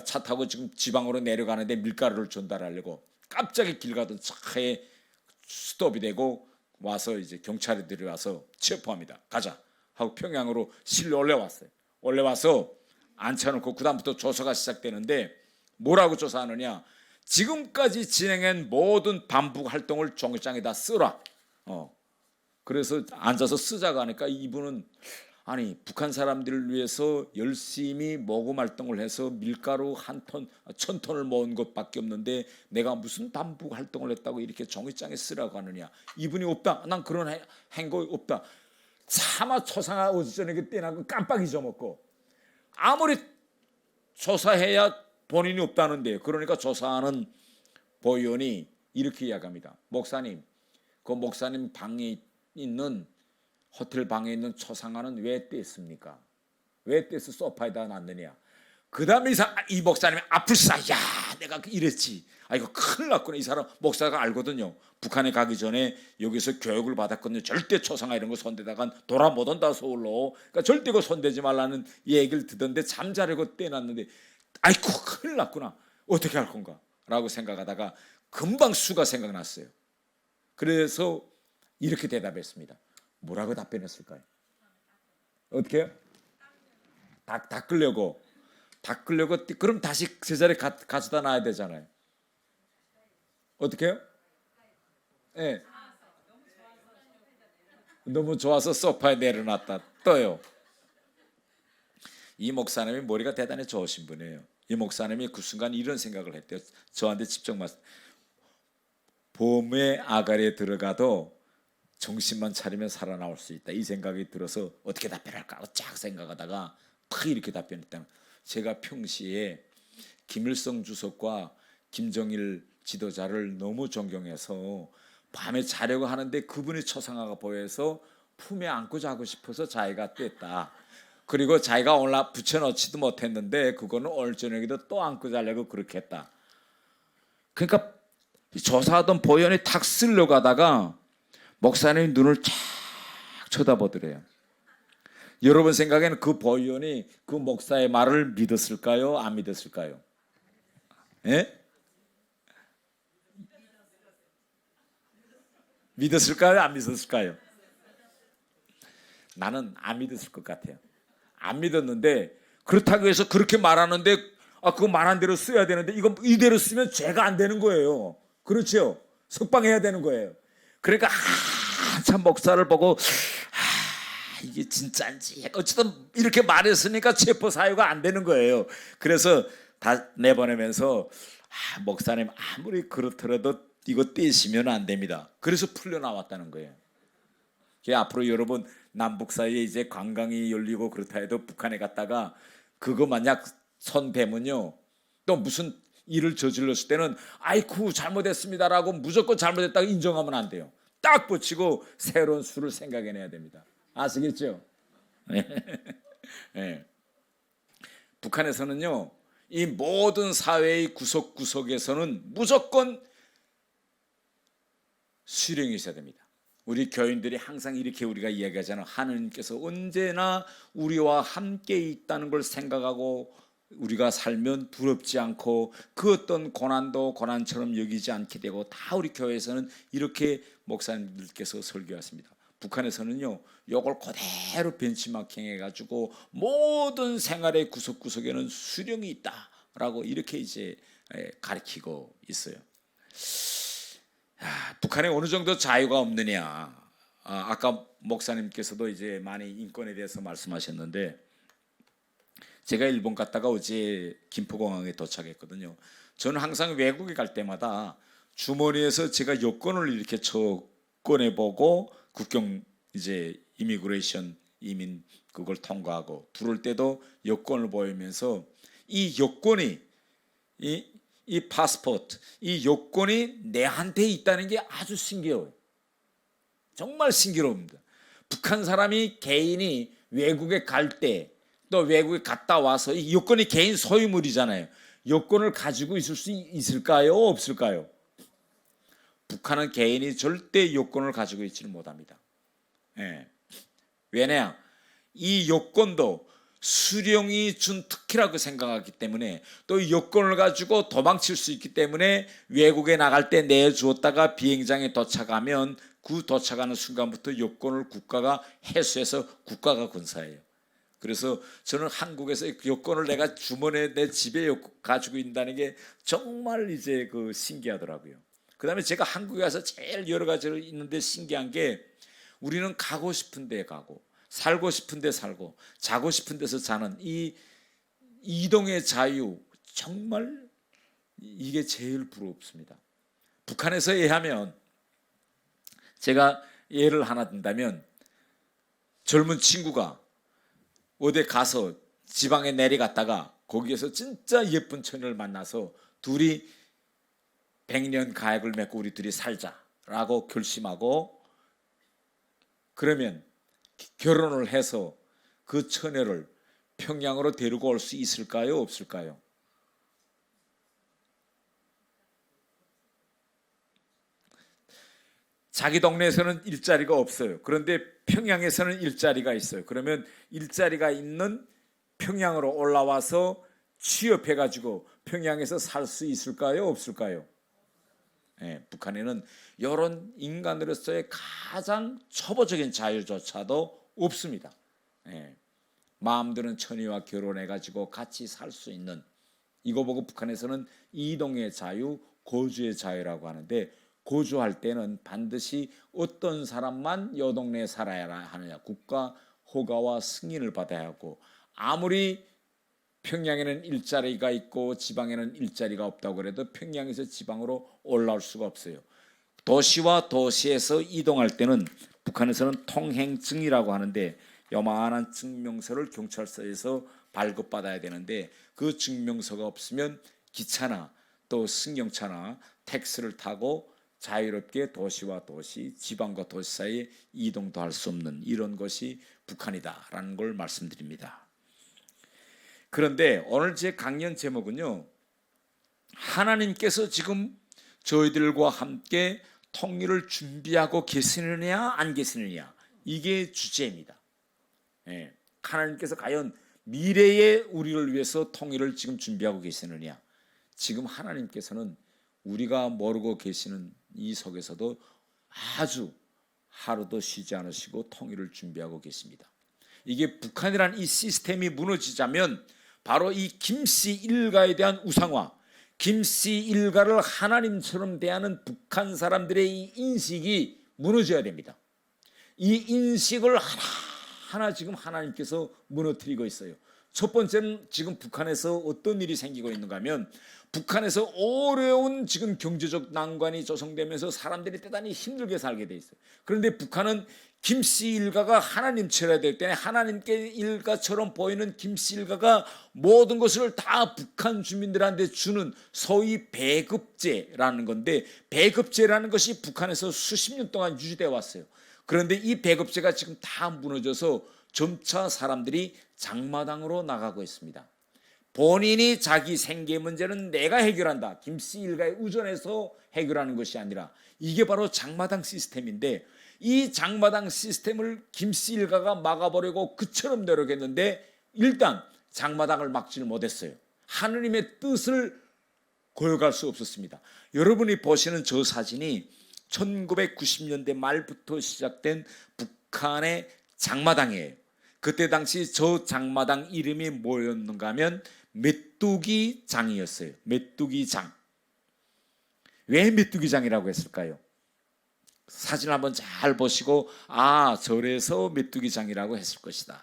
차 타고 지금 지방으로 내려가는데 밀가루를 전달하려고 갑자기 길 가던 차에 스톱이 되고 와서 이제 경찰들이 와서 체포합니다. 가자 하고 평양으로 실려 올려왔어요. 올려와서 앉혀놓고 그 다음부터 조사가 시작되는데, 뭐라고 조사하느냐? 지금까지 진행한 모든 반북 활동을 종이장에다 쓰라. 그래서 앉아서 쓰자고 하니까 이분은 아니 북한 사람들을 위해서 열심히 모금 활동을 해서 밀가루 1000톤을 모은 것밖에 없는데 내가 무슨 반북 활동을 했다고 이렇게 종이장에 쓰라고 하느냐. 이분이 없다. 난 그런 행동이 없다. 차마 초상화 어제 저녁에 떼나고 깜빡 잊어먹고 아무리 조사해야 본인이 없다는데 그러니까 조사하는 보위원이 이렇게 이야기합니다. 목사님, 그 목사님 방에 있는 호텔 방에 있는 초상화는 왜 뗐습니까? 왜 떼서 소파에다 놨느냐? 그 다음에 이 목사님이 아플싸. 야, 내가 이랬지. 아, 이거 큰일 났구나. 이 사람 목사가 알거든요. 북한에 가기 전에 여기서 교육을 받았거든요. 절대 초상화 이런 거 손대다간 돌아 못 온다 서울로. 그러니까 절대 그 손대지 말라는 얘기를 듣던데 잠자려고 떼놨는데 아이고 큰일 났구나. 어떻게 할 건가? 라고 생각하다가 금방 수가 생각났어요. 그래서 이렇게 대답했습니다. 뭐라고 답변했을까요? 어떻게 해요? 닦으려고 그럼 다시 제자리에 가져다 놔야 되잖아요. 어떻게 해요? 네. 너무 좋아서 소파에 내려놨다. 또요. 이 목사님이 머리가 대단히 좋으신 분이에요. 이 목사님이 그 순간 이런 생각을 했대요. 저한테 직접 말씀. 봄의 아가리에 들어가도 정신만 차리면 살아나올 수 있다. 이 생각이 들어서 어떻게 답변할까 하고 쫙 생각하다가 탁 이렇게 답변했다. 제가 평시에 김일성 주석과 김정일 지도자를 너무 존경해서 밤에 자려고 하는데 그분이 초상화가 보여서 품에 안고 자고 싶어서 자기가 뗐다. 그리고 자기가 오늘 붙여놓지도 못했는데 그거는 오늘 저녁에도 또 안고 자려고 그렇게 했다. 그러니까 조사하던 보위원이 탁 쓰려고 하다가 목사님이 눈을 쫙 쳐다보더래요. 여러분 생각에는 그 보위원이 그 목사의 말을 믿었을까요? 안 믿었을까요? 예? 믿었을까요? 안 믿었을까요? 나는 안 믿었을 것 같아요. 안 믿었는데 그렇다고 해서 그렇게 말하는데 그거 말한 대로 써야 되는데 이거 이대로 쓰면 죄가 안 되는 거예요. 그렇죠? 석방해야 되는 거예요. 그러니까 참 목사를 보고 이게 진짜인지 어쨌든 이렇게 말했으니까 체포 사유가 안 되는 거예요. 그래서 다 내보내면서 목사님 아무리 그렇더라도 이거 떼시면 안 됩니다. 그래서 풀려 나왔다는 거예요. 앞으로 여러분 남북 사이에 이제 관광이 열리고 그렇다 해도 북한에 갔다가 그거 만약 손대면요 또 무슨 일을 저질렀을 때는 아이쿠 잘못했습니다라고 무조건 잘못했다고 인정하면 안 돼요. 딱 붙이고 새로운 수를 생각해내야 됩니다. 아시겠죠? 네. 북한에서는요 이 모든 사회의 구석구석에서는 무조건 수령이 있어야 됩니다. 우리 교인들이 항상 이렇게 우리가 이야기하잖아요. 하느님께서 언제나 우리와 함께 있다는 걸 생각하고 우리가 살면 두렵지 않고 그 어떤 고난도 고난처럼 여기지 않게 되고 다 우리 교회에서는 이렇게 목사님들께서 설교하십니다. 북한에서는요 요걸 그대로 벤치마킹 해가지고 모든 생활의 구석구석에는 수령이 있다라고 이렇게 이제 가르치고 있어요. 북한에 어느 정도 자유가 없느냐. 아까 목사님께서도 이제 많이 인권에 대해서 말씀하셨는데 제가 일본 갔다가 어제 김포공항에 도착했거든요. 저는 항상 외국에 갈 때마다 주머니에서 제가 여권을 이렇게 꺼내보고 국경 이제 이미그레이션 이민 그걸 통과하고 들어올 때도 여권을 보이면서 이 여권이 이 파스포트, 이 여권이 내한테 있다는 게 아주 신기해요. 정말 신기합니다. 북한 사람이 개인이 외국에 갈 때 또 외국에 갔다 와서 이 여권이 개인 소유물이잖아요. 여권을 가지고 있을 수 있을까요? 없을까요? 북한은 개인이 절대 여권을 가지고 있지는 못합니다. 예. 왜냐? 이 여권도 수령이 준 특혜라고 생각하기 때문에 또 여권을 가지고 도망칠 수 있기 때문에 외국에 나갈 때 내주었다가 비행장에 도착하면 그 도착하는 순간부터 여권을 국가가 해수해서 국가가 군사해요. 그래서 저는 한국에서 여권을 내가 주머니에 내 집에 가지고 있다는 게 정말 이제 그 신기하더라고요. 그 다음에 제가 한국에 와서 제일 여러 가지로 있는데 신기한 게 우리는 가고 싶은 데 가고 살고 싶은 데 살고 자고 싶은 데서 자는 이 이동의 자유 정말 이게 제일 부럽습니다. 북한에서 예하면 제가 예를 하나 든다면 젊은 친구가 어디 가서 지방에 내려갔다가 거기에서 진짜 예쁜 처녀를 만나서 둘이 100년 가약을 맺고 우리 둘이 살자라고 결심하고 그러면 결혼을 해서 그 처녀를 평양으로 데리고 올 수 있을까요? 없을까요? 자기 동네에서는 일자리가 없어요. 그런데 평양에서는 일자리가 있어요. 그러면 일자리가 있는 평양으로 올라와서 취업해가지고 평양에서 살 수 있을까요? 없을까요? 예, 북한에는 이런 인간으로서의 가장 초보적인 자유조차도 없습니다. 예, 마음 드는 처녀와 결혼해가지고 같이 살 수 있는, 이거 보고 북한에서는 이동의 자유, 거주의 자유라고 하는데, 거주할 때는 반드시 어떤 사람만 이 동네에 살아야 하느냐, 국가 허가와 승인을 받아야 하고, 아무리 평양에는 일자리가 있고 지방에는 일자리가 없다고 그래도 평양에서 지방으로 올라올 수가 없어요. 도시와 도시에서 이동할 때는 북한에서는 통행증이라고 하는데, 요만한 증명서를 경찰서에서 발급받아야 되는데, 그 증명서가 없으면 기차나 또 승용차나 택시를 타고 자유롭게 도시와 도시, 지방과 도시 사이에 이동도 할 수 없는 이런 것이 북한이다라는 걸 말씀드립니다. 그런데 오늘 제 강연 제목은요, 하나님께서 지금 저희들과 함께 통일을 준비하고 계시느냐 안 계시느냐, 이게 주제입니다. 예, 하나님께서 과연 미래의 우리를 위해서 통일을 지금 준비하고 계시느냐. 지금 하나님께서는 우리가 모르고 계시는 이 속에서도 아주 하루도 쉬지 않으시고 통일을 준비하고 계십니다. 이게 북한이라는 이 시스템이 무너지자면 바로 이 김씨 일가에 대한 우상화, 김씨 일가를 하나님처럼 대하는 북한 사람들의 이 인식이 무너져야 됩니다. 이 인식을 하나하나 지금 하나님께서 무너뜨리고 있어요. 첫 번째는 지금 북한에서 어떤 일이 생기고 있는가 하면, 북한에서 어려운 지금 경제적 난관이 조성되면서 사람들이 대단히 힘들게 살게 돼 있어요. 그런데 북한은 김씨 일가가 하나님처럼 될 때는 하나님께 일가처럼 보이는 김씨 일가가 모든 것을 다 북한 주민들한테 주는 소위 배급제라는 건데, 배급제라는 것이 북한에서 수십 년 동안 유지되어 왔어요. 그런데 이 배급제가 지금 다 무너져서 점차 사람들이 장마당으로 나가고 있습니다. 본인이 자기 생계 문제는 내가 해결한다, 김씨 일가에 의존해서 해결하는 것이 아니라, 이게 바로 장마당 시스템인데, 이 장마당 시스템을 김씨 일가가 막아보려고 그처럼 노력했는데 일단 장마당을 막지를 못했어요. 하느님의 뜻을 거역할 수 없었습니다. 여러분이 보시는 저 사진이 1990년대 말부터 시작된 북한의 장마당이에요. 그때 당시 저 장마당 이름이 뭐였는가 하면 메뚜기장이었어요. 메뚜기장. 왜 메뚜기장이라고 했을까요? 사진을 한번 잘 보시고, 아, 저래서 메뚜기장이라고 했을 것이다.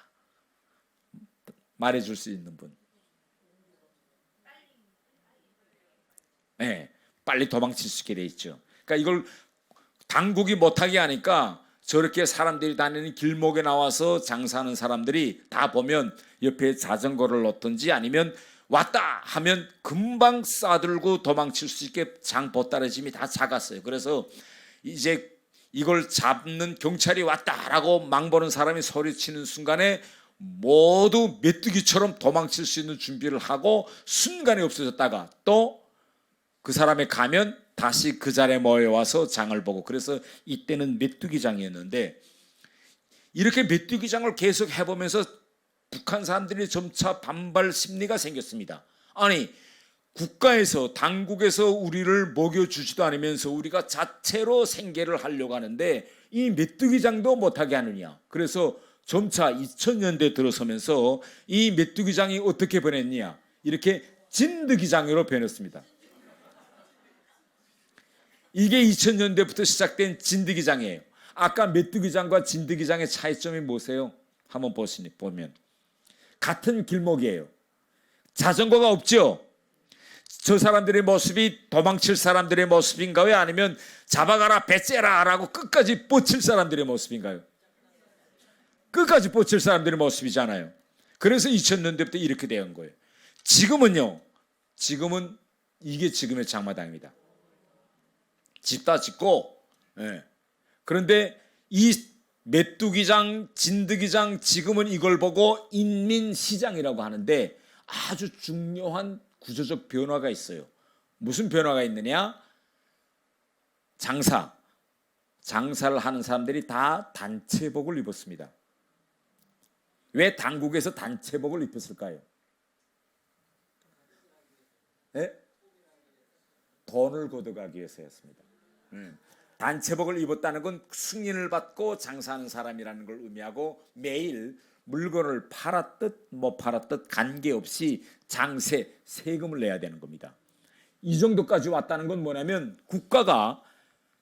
말해줄 수 있는 분. 네, 빨리 도망칠 수 있게 돼 있죠. 그러니까 이걸 당국이 못하게 하니까 저렇게 사람들이 다니는 길목에 나와서 장사하는 사람들이 다 보면 옆에 자전거를 놓든지 아니면 왔다 하면 금방 싸들고 도망칠 수 있게 장 보따리짐이 다 작았어요. 그래서 이제 이걸 잡는 경찰이 왔다라고 망보는 사람이 소리치는 순간에 모두 메뚜기처럼 도망칠 수 있는 준비를 하고 순간에 없어졌다가 또 그 사람이 가면 다시 그 자리에 모여와서 장을 보고, 그래서 이때는 메뚜기장이었는데, 이렇게 메뚜기장을 계속 해보면서 북한 사람들이 점차 반발 심리가 생겼습니다. 아니, 국가에서 당국에서 우리를 먹여주지도 않으면서 우리가 자체로 생계를 하려고 하는데 이 메뚜기장도 못하게 하느냐. 그래서 점차 2000년대 들어서면서 이 메뚜기장이 어떻게 변했냐, 이렇게 진드기장으로 변했습니다. 이게 2000년대부터 시작된 진드기장이에요. 아까 메뚜기장과 진드기장의 차이점이 뭐세요? 한번 보면 같은 길목이에요. 자전거가 없죠. 저 사람들의 모습이 도망칠 사람들의 모습인가요? 아니면 잡아가라 배째라 라고 끝까지 뻗칠 사람들의 모습인가요? 끝까지 뻗칠 사람들의 모습이잖아요. 그래서 2000년대부터 이렇게 된 거예요. 지금은요. 지금은 이게 지금의 장마당입니다. 짓다 짓고, 예. 그런데 이 메뚜기장, 진드기장 지금은 이걸 보고 인민시장이라고 하는데 아주 중요한 구조적 변화가 있어요. 무슨 변화가 있느냐? 장사를 하는 사람들이 다 단체복을 입었습니다. 왜 당국에서 단체복을 입혔을까요? 네? 돈을 걷어가기 위해서였습니다. 단체복을 입었다는 건 승인을 받고 장사하는 사람이라는 걸 의미하고 매일 물건을 팔았듯 못 팔았듯 관계없이 장세, 세금을 내야 되는 겁니다. 이 정도까지 왔다는 건 뭐냐면 국가가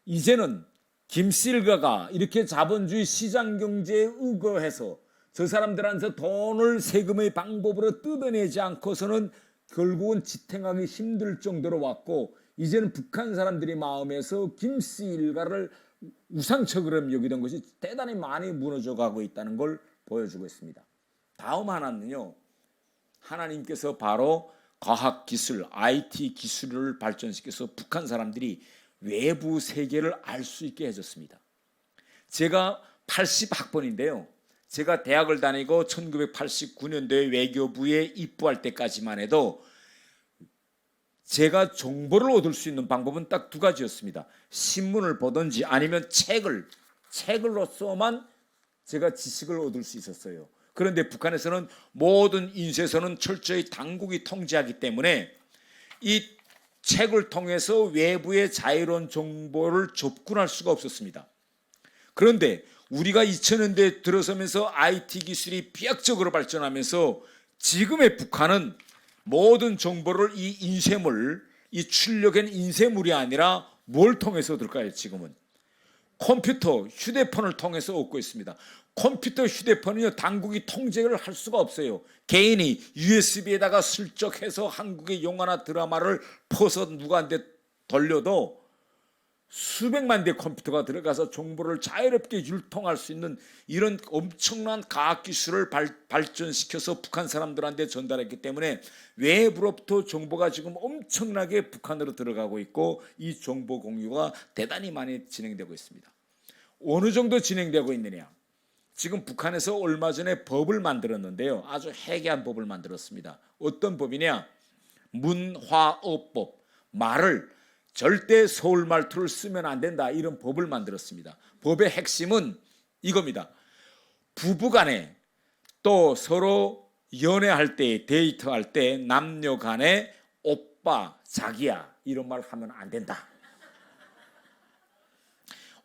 이제는 김씨 일가가 이렇게 자본주의 시장경제에 의거해서 저 사람들한테 돈을 세금의 방법으로 뜯어내지 않고서는 결국은 지탱하기 힘들 정도로 왔고 이제는 북한 사람들이 마음에서 김씨 일가를 우상처럼 여기던 것이 대단히 많이 무너져 가고 있다는 걸 보여주고 있습니다. 다음 하나는요. 하나님께서 바로 과학기술, IT 기술을 발전시켜서 북한 사람들이 외부 세계를 알 수 있게 해줬습니다. 제가 80학번인데요. 제가 대학을 다니고 1989년도에 외교부에 입부할 때까지만 해도 제가 정보를 얻을 수 있는 방법은 딱 두 가지였습니다. 신문을 보든지 아니면 책을로서만 제가 지식을 얻을 수 있었어요. 그런데 북한에서는 모든 인쇄소는 철저히 당국이 통제하기 때문에 이 책을 통해서 외부의 자유로운 정보를 접근할 수가 없었습니다. 그런데 우리가 2000년대에 들어서면서 IT 기술이 비약적으로 발전하면서 지금의 북한은 모든 정보를 이 인쇄물, 이 출력한 인쇄물이 아니라 뭘 통해서 얻을까요? 지금은 컴퓨터, 휴대폰을 통해서 얻고 있습니다. 컴퓨터, 휴대폰은요 당국이 통제를 할 수가 없어요. 개인이 USB에다가 슬쩍 해서 한국의 영화나 드라마를 퍼서 누구한테 돌려도 수백만 대 컴퓨터가 들어가서 정보를 자유롭게 율통할 수 있는 이런 엄청난 과학기술을 발전시켜서 북한 사람들한테 전달했기 때문에 외부로부터 정보가 지금 엄청나게 북한으로 들어가고 있고 이 정보 공유가 대단히 많이 진행되고 있습니다. 어느 정도 진행되고 있느냐? 지금 북한에서 얼마 전에 법을 만들었는데요. 아주 해괴한 법을 만들었습니다. 어떤 법이냐? 문화어법. 말을 절대 서울 말투를 쓰면 안 된다. 이런 법을 만들었습니다. 법의 핵심은 이겁니다. 부부간에 또 서로 연애할 때, 데이트할 때 남녀 간에 오빠, 자기야 이런 말 하면 안 된다.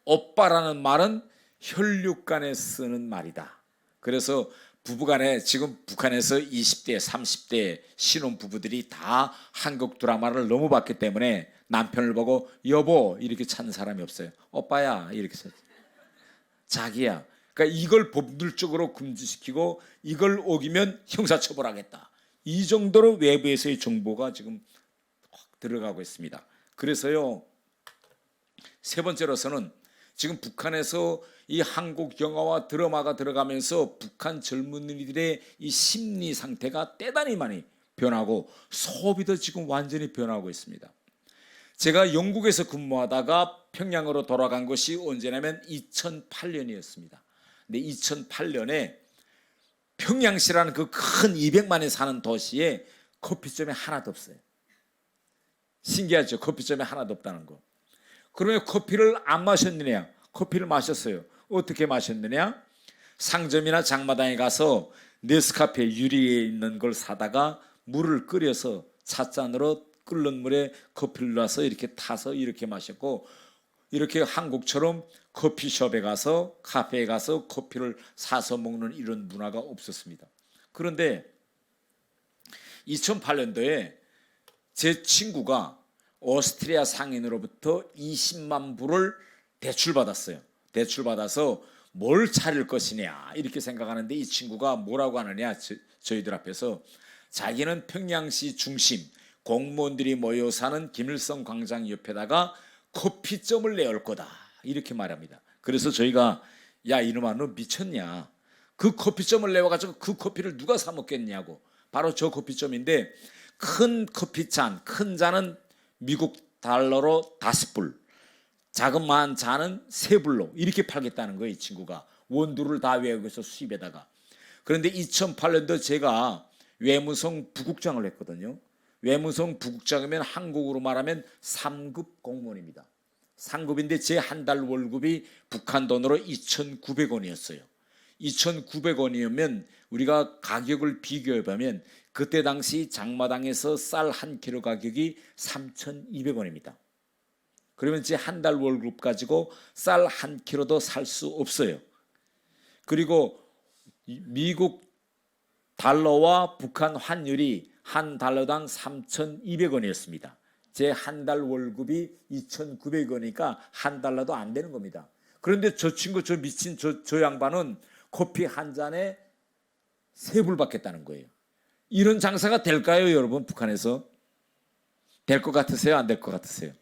오빠라는 말은 혈육간에 쓰는 말이다. 그래서 부부간에 지금 북한에서 20대, 30대 신혼부부들이 다 한국 드라마를 너무 봤기 때문에 남편을 보고 여보 이렇게 찾는 사람이 없어요. 오빠야 이렇게 써. 자기야. 그러니까 이걸 법률적으로 금지시키고 이걸 어기면 형사처벌하겠다. 이 정도로 외부에서의 정보가 지금 확 들어가고 있습니다. 그래서요. 세 번째로서는 지금 북한에서 이 한국 영화와 드라마가 들어가면서 북한 젊은이들의 이 심리 상태가 대단히 많이 변하고 소비도 지금 완전히 변하고 있습니다. 제가 영국에서 근무하다가 평양으로 돌아간 것이 언제냐면 2008년이었습니다. 근데 2008년에 평양시라는 그 큰 200만이 사는 도시에 커피점이 하나도 없어요. 신기하죠? 커피점이 하나도 없다는 거. 그러면 커피를 안 마셨느냐? 커피를 마셨어요. 어떻게 마셨느냐? 상점이나 장마당에 가서 네스카페 유리에 있는 걸 사다가 물을 끓여서 찻잔으로 끓는 물에 커피를 넣어서 이렇게 타서 이렇게 마셨고 이렇게 한국처럼 커피숍에 가서 카페에 가서 커피를 사서 먹는 이런 문화가 없었습니다. 그런데 2008년도에 제 친구가 오스트리아 상인으로부터 20만 불을 대출받았어요. 대출받아서 뭘 차릴 것이냐 이렇게 생각하는데 이 친구가 뭐라고 하느냐 저희들 앞에서 자기는 평양시 중심 공무원들이 모여 사는 김일성 광장 옆에다가 커피점을 내올 거다 이렇게 말합니다. 그래서 저희가 야 이놈아 너 미쳤냐? 그 커피점을 내와가지고 그 커피를 누가 사 먹겠냐고. 바로 저 커피점인데 큰 커피잔, 큰 잔은 미국 달러로 5불, 자그마한 잔은 3불로 이렇게 팔겠다는 거예요. 이 친구가 원두를 다 외국에서 수입에다가. 그런데 2008년도 제가 외무성 부국장을 했거든요. 외무성 부국장이면 한국으로 말하면 3급 공무원입니다. 상급인데 제 한 달 월급이 북한 돈으로 2,900원이었어요. 2,900원이면 우리가 가격을 비교해보면 그때 당시 장마당에서 쌀 한 킬로 가격이 3,200원입니다. 그러면 제 한 달 월급 가지고 쌀 한 킬로도 살 수 없어요. 그리고 미국 달러와 북한 환율이 한 달러당 3,200원이었습니다. 제 한 달 월급이 2,900원이니까 한 달러도 안 되는 겁니다. 그런데 저 친구, 저 미친 저 양반은 커피 한 잔에 3불 받겠다는 거예요. 이런 장사가 될까요, 여러분? 북한에서? 될 것 같으세요? 안 될 것 같으세요?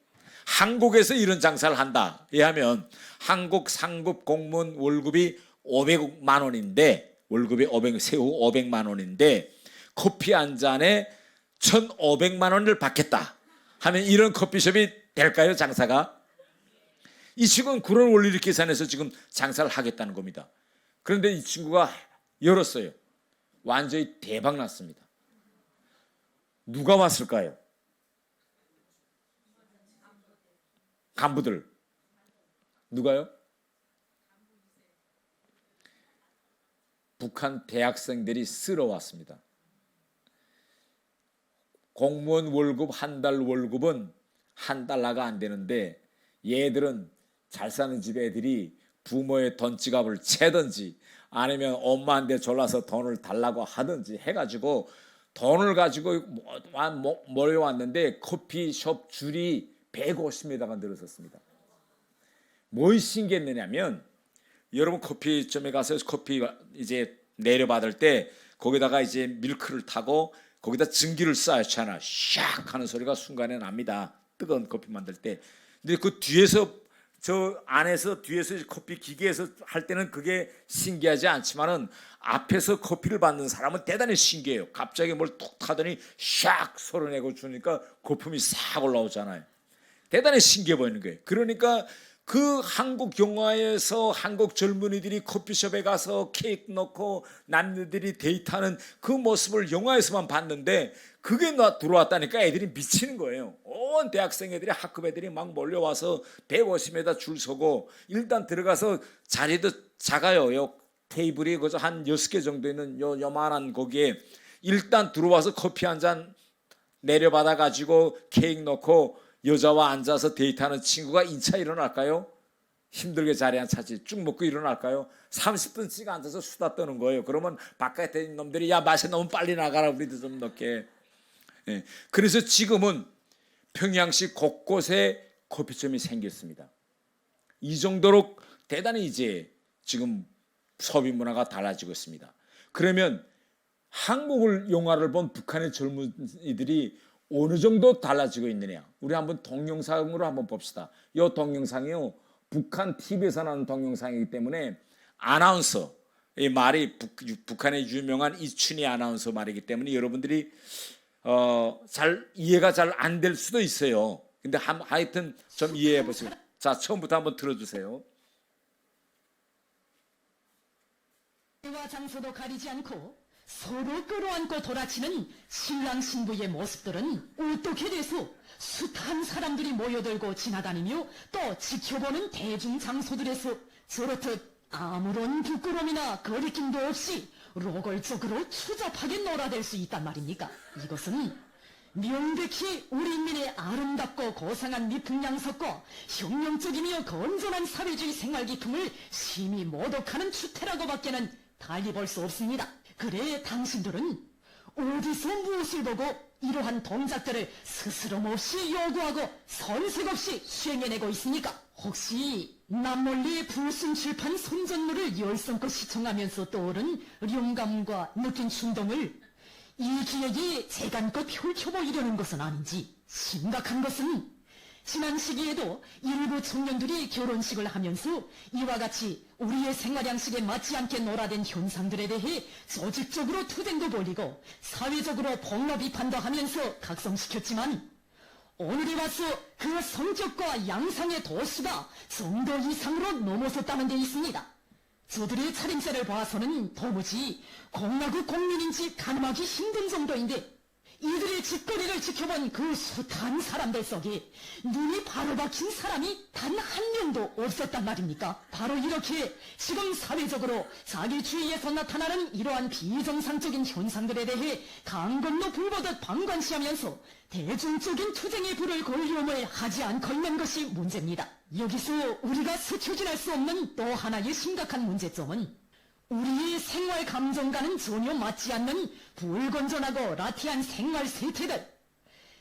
한국에서 이런 장사를 한다 하면 한국 상급 공무원 월급이 500만 원인데, 월급이 세후 500만 원인데 커피 한 잔에 1,500만 원을 받겠다 하면 이런 커피숍이 될까요, 장사가? 이 친구는 그런 원리를 계산해서 지금 장사를 하겠다는 겁니다. 그런데 이 친구가 열었어요. 완전히 대박 났습니다. 누가 왔을까요? 간부들. 누가요? 북한 대학생들이 쓸어 왔습니다. 공무원 월급 한 달 월급은 한 달러가 안 되는데 얘들은 잘 사는 집 애들이 부모의 돈지갑을 채든지 아니면 엄마한테 졸라서 돈을 달라고 하든지 해가지고 돈을 가지고 몰려왔는데 커피숍 줄이 150m가 늘어섰습니다. 뭘 신기했느냐면 여러분 커피점에 가서 커피 이제 내려받을 때 거기다가 이제 밀크를 타고 거기다 증기를 쌓였잖아. 샥 하는 소리가 순간에 납니다. 뜨거운 커피 만들 때. 근데 그 뒤에서 저 안에서 뒤에서 커피 기계에서 할 때는 그게 신기하지 않지만은 앞에서 커피를 받는 사람은 대단히 신기해요. 갑자기 뭘 툭 타더니 샥 소리 내고 주니까 거품이 싹 올라오잖아요. 대단히 신기해 보이는 거예요. 그러니까 그 한국 영화에서 한국 젊은이들이 커피숍에 가서 케이크 넣고 남녀들이 데이트하는 그 모습을 영화에서만 봤는데 그게 들어왔다니까 애들이 미치는 거예요. 온 대학생 애들이 학급 애들이 막 몰려와서 150m 줄 서고 일단 들어가서 자리도 작아요. 테이블이 그저 한 6개 정도 있는 요만한 거기에 일단 들어와서 커피 한 잔 내려받아 가지고 케이크 넣고 여자와 앉아서 데이트하는 친구가 인차 일어날까요? 힘들게 자리 한 차지 쭉 먹고 일어날까요? 30분씩 앉아서 수다 떠는 거예요. 그러면 바깥에 있는 놈들이 야 맛이 너무 빨리 나가라 우리도 좀 넣게. 예. 그래서 지금은 평양시 곳곳에 커피점이 생겼습니다. 이 정도로 대단히 이제 지금 소비 문화가 달라지고 있습니다. 그러면 한국을 영화를 본 북한의 젊은이들이 어느 정도 달라지고 있느냐? 우리 한번 동영상으로 한번 봅시다. 이 동영상이요, 북한 TV에서 나오는 동영상이기 때문에 아나운서, 이 말이 북한의 유명한 이춘희 아나운서 말이기 때문에 여러분들이 잘 이해가 잘 안 될 수도 있어요. 근데 하여튼 좀 이해해 보세요. 자, 처음부터 한번 들어주세요. 와 장소도 가리지 않고 서로 끌어안고 돌아치는 신랑 신부의 모습들은 어떻게 돼서 숱한 사람들이 모여들고 지나다니며 또 지켜보는 대중 장소들에서 저렇듯 아무런 부끄러움이나 거리낌도 없이 노골적으로 추잡하게 놀아댈 수 있단 말입니까? 이것은 명백히 우리 인민의 아름답고 고상한 미풍양석과 혁명적이며 건전한 사회주의 생활기풍을 심히 모독하는 추태라고밖에는 달리 볼 수 없습니다. 그래 당신들은 어디서 무엇을 보고 이러한 동작들을 스스럼없이 요구하고 선색 없이 수행해내고 있습니까? 혹시 남몰리 불순출판 선전물을 열성껏 시청하면서 떠오른 영감과 느낀 충동을 이 기획이 재간껏 펼쳐보이려는 것은 아닌지, 심각한 것은 지난 시기에도 일부 청년들이 결혼식을 하면서 이와 같이 우리의 생활 양식에 맞지 않게 놀아댄 현상들에 대해 조직적으로 투쟁도 벌이고 사회적으로 폭로 비판도 하면서 각성시켰지만 오늘에 와서 그 성격과 양상의 도수가 정도 이상으로 넘어섰다는 데 있습니다. 저들의 차림새를 봐서는 도무지 공화국 국민인지 가늠하기 힘든 정도인데 이들의 짓거리를 지켜본 그 숱한 사람들 속에 눈이 바로 박힌 사람이 단 한 명도 없었단 말입니까? 바로 이렇게 지금 사회적으로 자기 주위에서 나타나는 이러한 비정상적인 현상들에 대해 강 건너 불보듯 방관시하면서 대중적인 투쟁의 불을 걸려움을 하지 않고 있는 것이 문제입니다. 여기서 우리가 스쳐지날 수 없는 또 하나의 심각한 문제점은 우리의 생활 감정과는 전혀 맞지 않는 불건전하고 라티한 생활 세태들,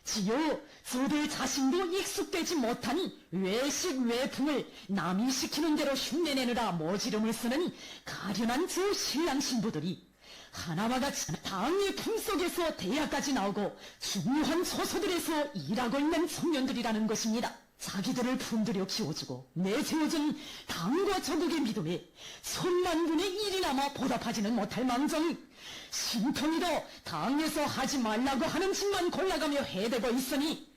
지요 저들 자신도 익숙되지 못한 외식 외풍을 남이 시키는 대로 흉내내느라 모지름을 쓰는 가련한 저 신랑 신부들이 하나와 같이 당의 품속에서 대학까지 나오고 중요한 소소들에서 일하고 있는 청년들이라는 것입니다. 자기들을 품들여 키워주고 내세워준 당과 조국의 믿음에 천만 분의 일이나마 보답하지는 못할 망정 신통이도 당에서 하지 말라고 하는 짓만 골라가며 해대고 있으니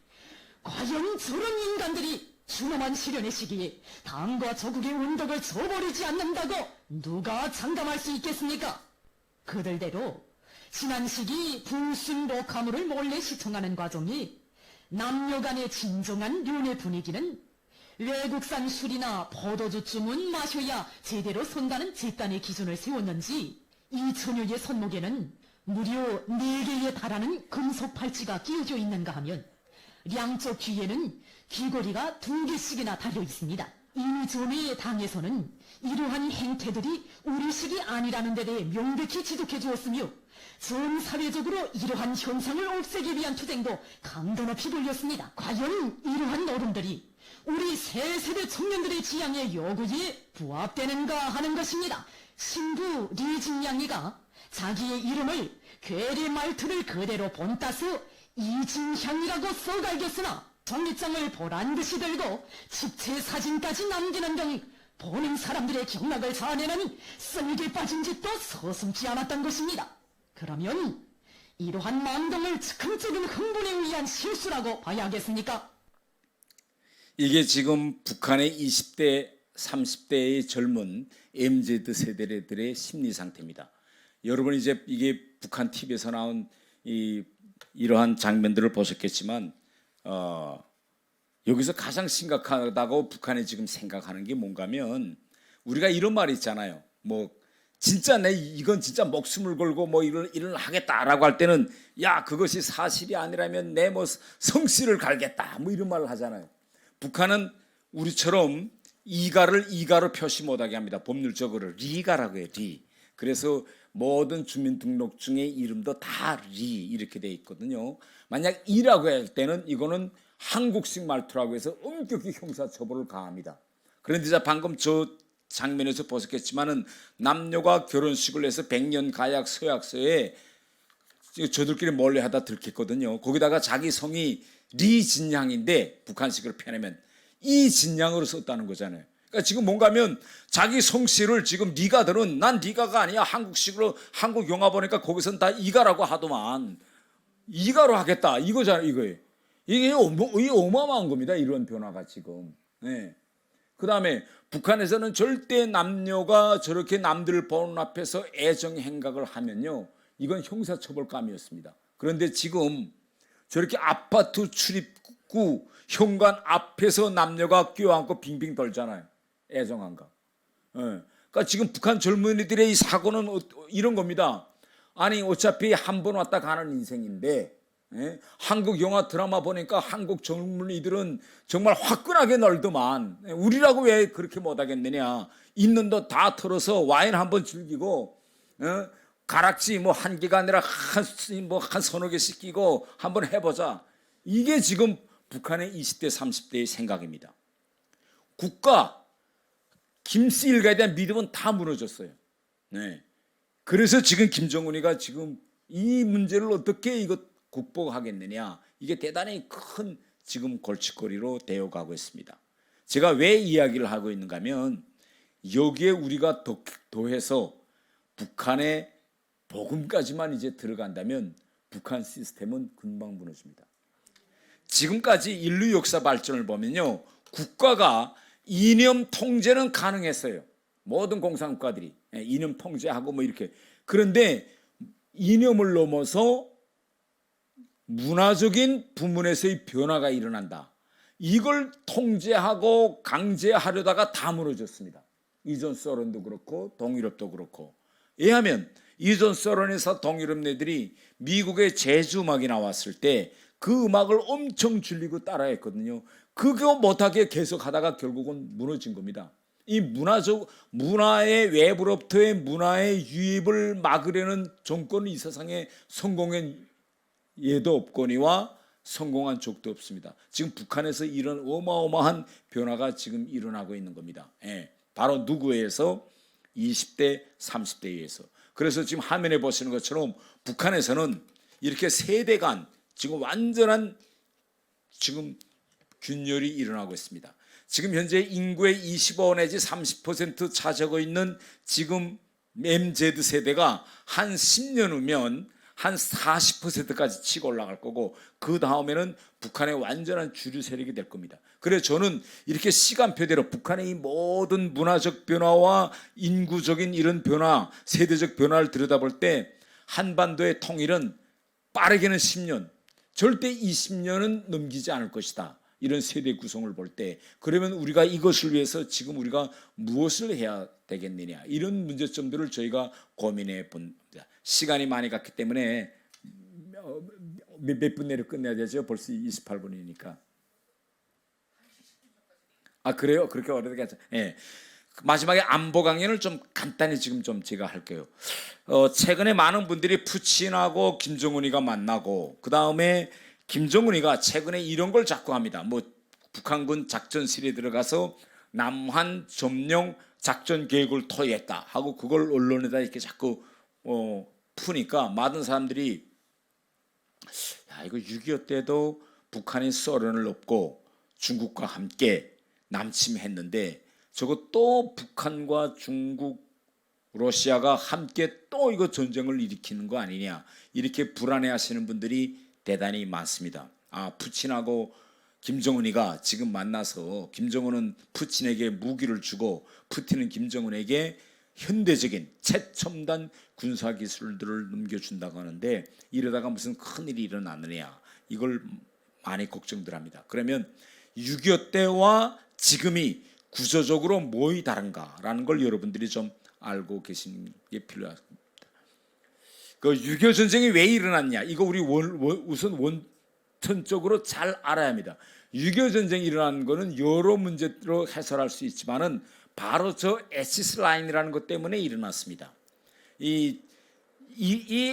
과연 저런 인간들이 준엄한 실현의 시기에 당과 조국의 운덕을 저버리지 않는다고 누가 장담할 수 있겠습니까? 그들대로 지난 시기 불순복화물을 몰래 시청하는 과정이 남녀 간의 진정한 륜의 분위기는 외국산 술이나 포도주쯤은 마셔야 제대로 선다는 제단의 기준을 세웠는지 이 처녀의 손목에는 무려 4개에 달하는 금속 팔찌가 끼워져 있는가 하면 양쪽 귀에는 귀걸이가 2개씩이나 달려 있습니다. 이미 전에 당에서는 이러한 행태들이 우리식이 아니라는 데 대해 명백히 지적해 주었으며 전 사회적으로 이러한 현상을 없애기 위한 투쟁도 강도 높이 벌였습니다. 과연 이러한 노름들이 우리 새 세대 청년들의 지향의 요구에 부합되는가 하는 것입니다. 신부 리진양이가 자기의 이름을 괴뢰 말투를 그대로 본따서 이진향이라고 써갈겼으나 정립장을 보란듯이 들고 집체 사진까지 남기는 등 보는 사람들의 경락을 자아내는 쓸개 빠진 짓도 서슴지 않았던 것입니다. 그러면 이러한 망동을 즉흥적인 흥분에 의한 실수라고 봐야 하겠습니까? 이게 지금 북한의 20대, 30대의 젊은 MZ 세대들의 심리 상태입니다. 여러분 이제 이게 북한 TV에서 나온 이러한 장면들을 보셨겠지만 여기서 가장 심각하다고 북한이 지금 생각하는 게 뭔가면 우리가 이런 말이 있잖아요. 뭐 진짜 이건 진짜 목숨을 걸고 뭐 일을 하겠다라고 할 때는 야 그것이 사실이 아니라면 내 뭐 성씨를 갈겠다 뭐 이런 말을 하잖아요. 북한은 우리처럼 이가로 표시 못하게 합니다. 법률적으로 리가라고 해요. 리. 그래서 모든 주민등록증의 이름도 다 리 이렇게 돼 있거든요. 만약 이라고 할 때는 이거는 한국식 말투라고 해서 엄격히 형사처벌을 가합니다. 그런데 자 방금 저 장면에서 보셨겠지만은 남녀가 결혼식을 해서 100년 가약 서약서에 저들끼리 몰래 하다 들켰거든요. 거기다가 자기 성이 리진양인데 북한식으로 표현하면 이진양으로 썼다는 거잖아요. 그러니까 지금 뭔가면 자기 성씨를 지금 리가들은 난 리가가 아니야 한국식으로 한국 영화 보니까 거기선 다 이가라고 하더만 이가로 하겠다 이거잖아요. 이거예요. 이게 어마어마한 겁니다. 이런 변화가 지금. 네. 그 다음에 북한에서는 절대 남녀가 저렇게 남들 보는 앞에서 애정 행각을 하면요. 이건 형사처벌감이었습니다. 그런데 지금 저렇게 아파트 출입구 현관 앞에서 남녀가 껴안고 빙빙 돌잖아요. 애정한가. 그러니까 지금 북한 젊은이들의 이 사고는 이런 겁니다. 아니 어차피 한 번 왔다 가는 인생인데 한국 영화 드라마 보니까 한국 젊은이들은 정말 화끈하게 놀더만 우리라고 왜 그렇게 못하겠느냐. 있는 도 다 털어서 와인 한번 즐기고 가락지 뭐 한 개가 아니라 한 서너 개씩 끼고 한번 해보자. 이게 지금 북한의 20대 30대의 생각입니다. 국가 김씨 일가에 대한 믿음은 다 무너졌어요. 네. 그래서 지금 김정은이가 지금 이 문제를 어떻게 이거 극복하겠느냐. 이게 대단히 큰 지금 골칫거리로 되어가고 있습니다. 제가 왜 이야기를 하고 있는가 하면 여기에 우리가 더해서 북한의 복음까지만 이제 들어간다면 북한 시스템은 금방 무너집니다. 지금까지 인류 역사 발전을 보면요, 국가가 이념 통제는 가능했어요. 모든 공산국가들이 이념 통제하고 뭐 이렇게. 그런데 이념을 넘어서 문화적인 부분에서의 변화가 일어난다. 이걸 통제하고 강제하려다가 다 무너졌습니다. 이전 소련도 그렇고 동유럽도 그렇고. 왜냐하면 이전 소련에서 동유럽네들이 미국의 재즈 음악이 나왔을 때 그 음악을 엄청 줄이고 따라했거든요. 그거 못하게 계속하다가 결국은 무너진 겁니다. 이 문화의 외부로부터의 문화의 유입을 막으려는 정권은 이 세상에 성공한 예도 없거니와 성공한 적도 없습니다. 지금 북한에서 이런 어마어마한 변화가 지금 일어나고 있는 겁니다. 바로 누구에 의해서? 20대, 30대에 의해서. 그래서 지금 화면에 보시는 것처럼 북한에서는 이렇게 세대 간 지금 완전한 지금 균열이 일어나고 있습니다. 지금 현재 인구의 25 내지 30% 차지하고 있는 지금 MZ 세대가 한 10년 후면 한 40%까지 치고 올라갈 거고, 그 다음에는 북한의 완전한 주류 세력이 될 겁니다. 그래서 저는 이렇게 시간표대로 북한의 이 모든 문화적 변화와 인구적인 이런 변화, 세대적 변화를 들여다볼 때 한반도의 통일은 빠르게는 10년, 절대 20년은 넘기지 않을 것이다. 이런 세대 구성을 볼 때, 그러면 우리가 이것을 위해서 지금 우리가 무엇을 해야 되겠느냐, 이런 문제점들을 저희가 고민해 본 겁니다. 시간이 많이 갔기 때문에 몇 분 내로 끝내야 되죠? 벌써 28분이니까. 아, 그래요? 그렇게 어렵게 하죠. 예. 마지막에 안보 강연을 좀 간단히 지금 좀 제가 할게요. 최근에 많은 분들이 푸친하고 김정은이가 만나고, 그 다음에 김정은이가 최근에 이런 걸 자꾸 합니다. 뭐 북한군 작전실에 들어가서 남한 점령 작전 계획을 토의했다 하고 그걸 언론에다 이렇게 자꾸 푸니까 많은 사람들이, 야, 이거 6.25 때도 북한이 소련을 넘고 중국과 함께 남침했는데 저거 또 북한과 중국, 러시아가 함께 또 이거 전쟁을 일으키는 거 아니냐, 이렇게 불안해하시는 분들이 대단히 많습니다. 푸친하고 김정은이가 지금 만나서 김정은은 푸친에게 무기를 주고 푸틴은 김정은에게 현대적인 최첨단 군사 기술들을 넘겨준다고 하는데, 이러다가 무슨 큰일이 일어나느냐, 이걸 많이 걱정들 합니다. 그러면 6.25 때와 지금이 구조적으로 뭐이 다른가라는 걸 여러분들이 좀 알고 계시는 게 필요합니다. 그 6.25 전쟁이 왜 일어났냐, 이거 우리 우선 원천적으로 잘 알아야 합니다. 6.25 전쟁이 일어난 거는 여러 문제로 해설할 수 있지만은 바로 저 에치스 라인이라는 것 때문에 일어났습니다. 이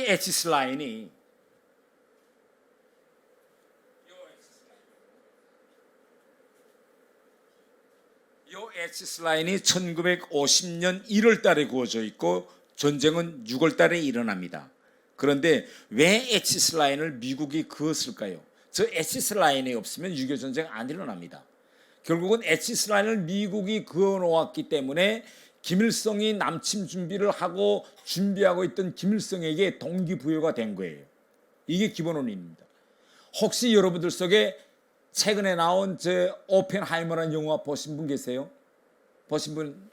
에치스 라인이 에치스 라인이 1950년 1월 달에 구워져 있고 전쟁은 6월 달에 일어납니다. 그런데 왜 에치스 라인을 미국이 그었을까요? 저 에치스 라인이 없으면 6.25 전쟁 안 일어납니다. 결국은 에치스 라인을 미국이 그어놓았기 때문에 김일성이 남침 준비를 하고 준비하고 있던 김일성에게 동기부여가 된 거예요. 이게 기본 원인입니다. 혹시 여러분들 속에 최근에 나온 저 오펜하이머라는 영화 보신 분 계세요? 보신 분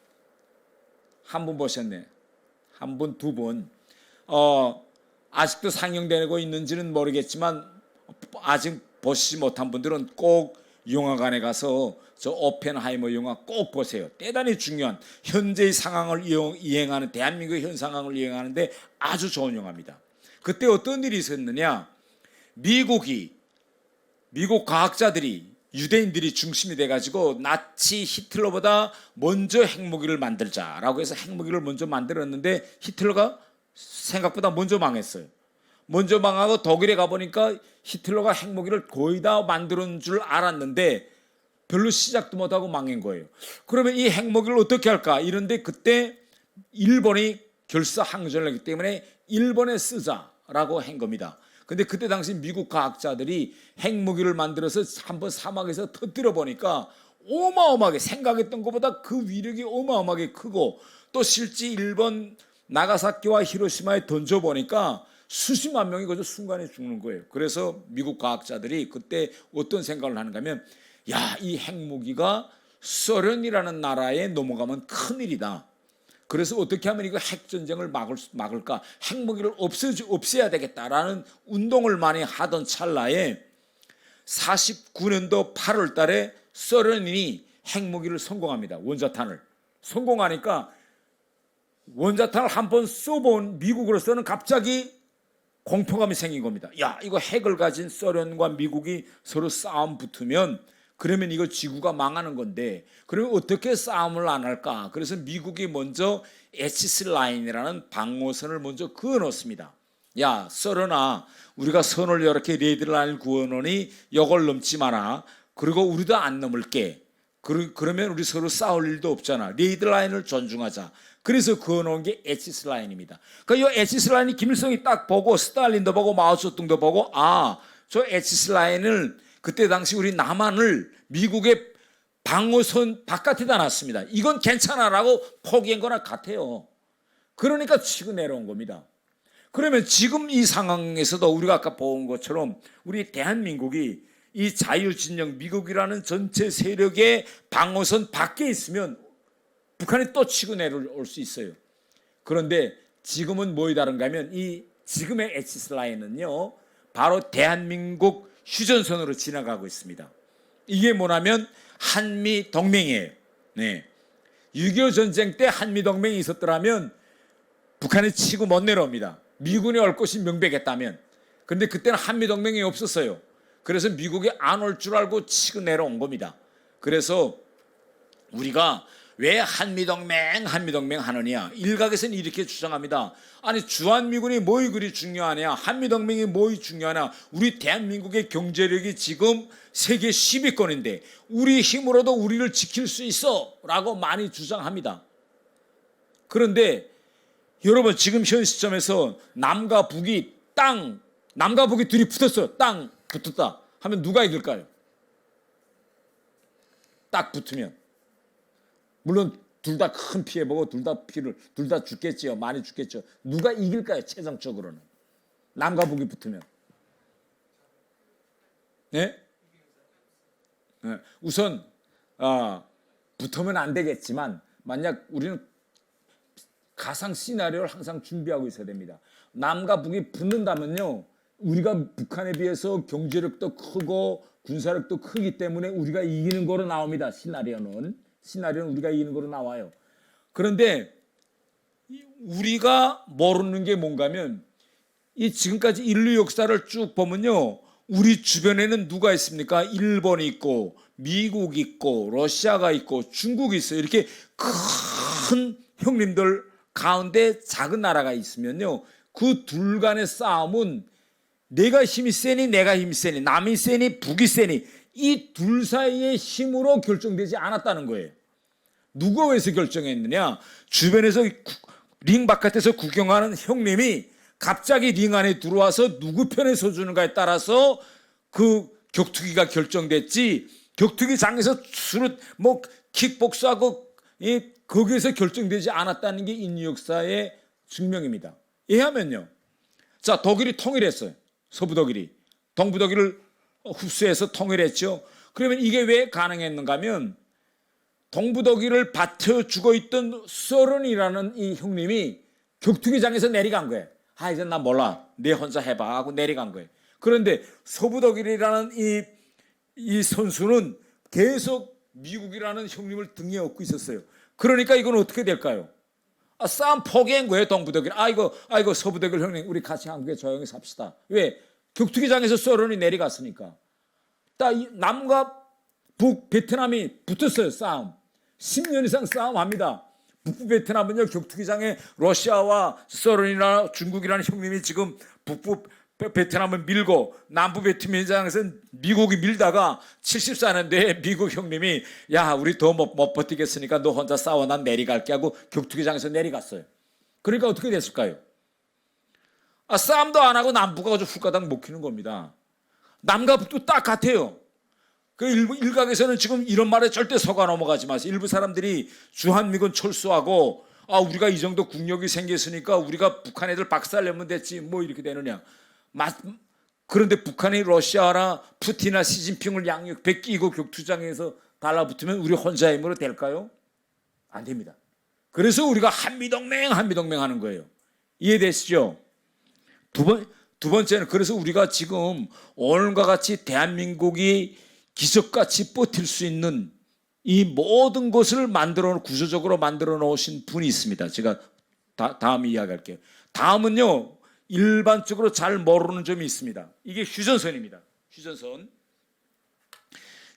한 분 보셨네. 한 분, 두 분. 아직도 상영되고 있는지는 모르겠지만 아직 보시지 못한 분들은 꼭 영화관에 가서 저 오펜하이머 영화 꼭 보세요. 대단히 중요한 현재의 상황을 이행하는, 대한민국의 현 상황을 이행하는데 아주 좋은 영화입니다. 그때 어떤 일이 있었느냐, 미국 과학자들이, 유대인들이 중심이 돼가지고 나치 히틀러보다 먼저 핵무기를 만들자라고 해서 핵무기를 먼저 만들었는데 히틀러가 생각보다 먼저 망했어요. 먼저 망하고 독일에 가보니까 히틀러가 핵무기를 거의 다 만드는 줄 알았는데 별로 시작도 못하고 망한 거예요. 그러면 이 핵무기를 어떻게 할까 이런데 그때 일본이 결사항전을 했기 때문에 일본에 쓰자라고 한 겁니다. 근데 그때 당시 미국 과학자들이 핵무기를 만들어서 한번 사막에서 터뜨려 보니까 어마어마하게 생각했던 것보다 그 위력이 어마어마하게 크고, 또 실제 일본 나가사키와 히로시마에 던져 보니까 수십만 명이 그저 순간에 죽는 거예요. 그래서 미국 과학자들이 그때 어떤 생각을 하는가 하면, 야, 이 핵무기가 소련이라는 나라에 넘어가면 큰일이다. 그래서 어떻게 하면 이거 핵전쟁을 막을까? 핵무기를 없애야 되겠다라는 운동을 많이 하던 찰나에 49년도 8월 달에 소련이 핵무기를 성공합니다. 원자탄을. 성공하니까 원자탄을 한 번 쏘본 미국으로서는 갑자기 공포감이 생긴 겁니다. 야, 이거 핵을 가진 소련과 미국이 서로 싸움 붙으면 그러면 이거 지구가 망하는 건데, 그러면 어떻게 싸움을 안 할까? 그래서 미국이 먼저 에치스 라인이라는 방어선을 먼저 그어놓습니다. 야, 소련아, 우리가 선을 이렇게 레드 라인을 그어놓으니 이걸 넘지 마라. 그리고 우리도 안 넘을게. 그러면 우리 서로 싸울 일도 없잖아. 레드 라인을 존중하자. 그래서 그어놓은 게 에치스 라인입니다. 그러니까 이 에치스 라인이 김일성이 딱 보고, 스탈린도 보고, 마오쩌둥도 보고, 아, 저 에치스 라인을 그때 당시 우리 남한을 미국의 방어선 바깥에다 놨습니다. 이건 괜찮아라고 포기한 거나 같아요. 그러니까 치고 내려온 겁니다. 그러면 지금 이 상황에서도 우리가 아까 본 것처럼 우리 대한민국이 이 자유진영 미국이라는 전체 세력의 방어선 밖에 있으면 북한이 또 치고 내려올 수 있어요. 그런데 지금은 뭐이 다른가 하면 이 지금의 에치스 라인은요, 바로 대한민국 휴전선으로 지나가고 있습니다. 이게 뭐냐면 한미 동맹이에요. 네. 6.25 전쟁 때 한미 동맹이 있었더라면 북한이 치고 못 내려옵니다. 미군이 올 것이 명백했다면. 그런데 그때는 한미 동맹이 없었어요. 그래서 미국이 안 올 줄 알고 치고 내려온 겁니다. 그래서 우리가 왜 한미동맹 하느냐, 일각에서는 이렇게 주장합니다. 아니, 주한미군이 뭐이 그리 중요하냐, 한미동맹이 뭐이 중요하냐, 우리 대한민국의 경제력이 지금 세계 10위권인데 우리 힘으로도 우리를 지킬 수 있어 라고 많이 주장합니다. 그런데 여러분, 지금 현 시점에서 남과 북이 둘이 붙었어요. 땅 붙었다 하면 누가 이길까요? 딱 붙으면 물론 둘 다 큰 피해 보고 둘 다 죽겠지요. 많이 죽겠죠. 누가 이길까요? 최종적으로는 남과 북이 붙으면. 네? 네. 우선 붙으면 안 되겠지만 만약 우리는 가상 시나리오를 항상 준비하고 있어야 됩니다. 남과 북이 붙는다면요, 우리가 북한에 비해서 경제력도 크고 군사력도 크기 때문에 우리가 이기는 거로 나옵니다. 시나리오는 우리가 이기는 거로 나와요. 그런데 우리가 모르는 게 뭔가 하면 이 지금까지 인류 역사를 쭉 보면요, 우리 주변에는 누가 있습니까? 일본이 있고 미국이 있고 러시아가 있고 중국이 있어요. 이렇게 큰 형님들 가운데 작은 나라가 있으면요, 그 둘 간의 싸움은 내가 힘이 세니 내가 힘이 세니 남이 세니 북이 세니 이 둘 사이의 힘으로 결정되지 않았다는 거예요. 누가 왜서 결정했느냐? 주변에서 링 바깥에서 구경하는 형님이 갑자기 링 안에 들어와서 누구 편에 서주는가에 따라서 그 격투기가 결정됐지, 격투기장에서 킥복수하고 거기에서 결정되지 않았다는 게 인류 역사의 증명입니다. 이해하면요, 자, 독일이 통일했어요. 서부 독일이 동부 독일을 흡수해서 통일했죠. 그러면 이게 왜 가능했는가 하면 동부 독일을 받쳐주고 있던 소련이라는 이 형님이 격투기장에서 내려간 거예요. 아, 이제 나 몰라, 내 혼자 해봐 하고 내려간 거예요. 그런데 서부 독일이라는 이 선수는 계속 미국이라는 형님을 등에 업고 있었어요. 그러니까 이건 어떻게 될까요? 싸움 포기한 거예요. 동부 독일. 아이고 서부 독일 형님, 우리 같이 한국에 조용히 삽시다. 왜? 격투기장에서 소련이 내려갔으니까. 남과 북, 베트남이 붙었어요. 싸움 10년 이상 싸움합니다. 북부 베트남은요, 격투기장에 러시아와 소련이나 중국이라는 형님이 지금 북부 베트남을 밀고 남부 베트남에서는 미국이 밀다가 74년도에 미국 형님이 야, 우리 더 못 버티겠으니까 너 혼자 싸워, 난 내려갈게 하고 격투기장에서 내려갔어요. 그러니까 어떻게 됐을까요? 싸움도 안 하고 남북가 가지고 훅가닥 먹히는 겁니다. 남과 북도 딱 같아요. 그 일각에서는 지금 이런 말에 절대 속아 넘어가지 마세요. 일부 사람들이 주한미군 철수하고 우리가 이 정도 국력이 생겼으니까 우리가 북한 애들 박살내면 됐지 뭐 이렇게 되느냐. 그런데 북한이 러시아나 푸틴이나 시진핑을 양육 베끼고 격투장에서 달라붙으면 우리 혼자 힘으로 될까요? 안 됩니다. 그래서 우리가 한미동맹 하는 거예요. 이해되시죠? 두 번째는 그래서 우리가 지금 오늘과 같이 대한민국이 기적같이 버틸 수 있는 이 모든 것을 구조적으로 만들어 놓으신 분이 있습니다. 제가 다음 이야기할게요. 다음은요, 일반적으로 잘 모르는 점이 있습니다. 이게 휴전선입니다. 휴전선.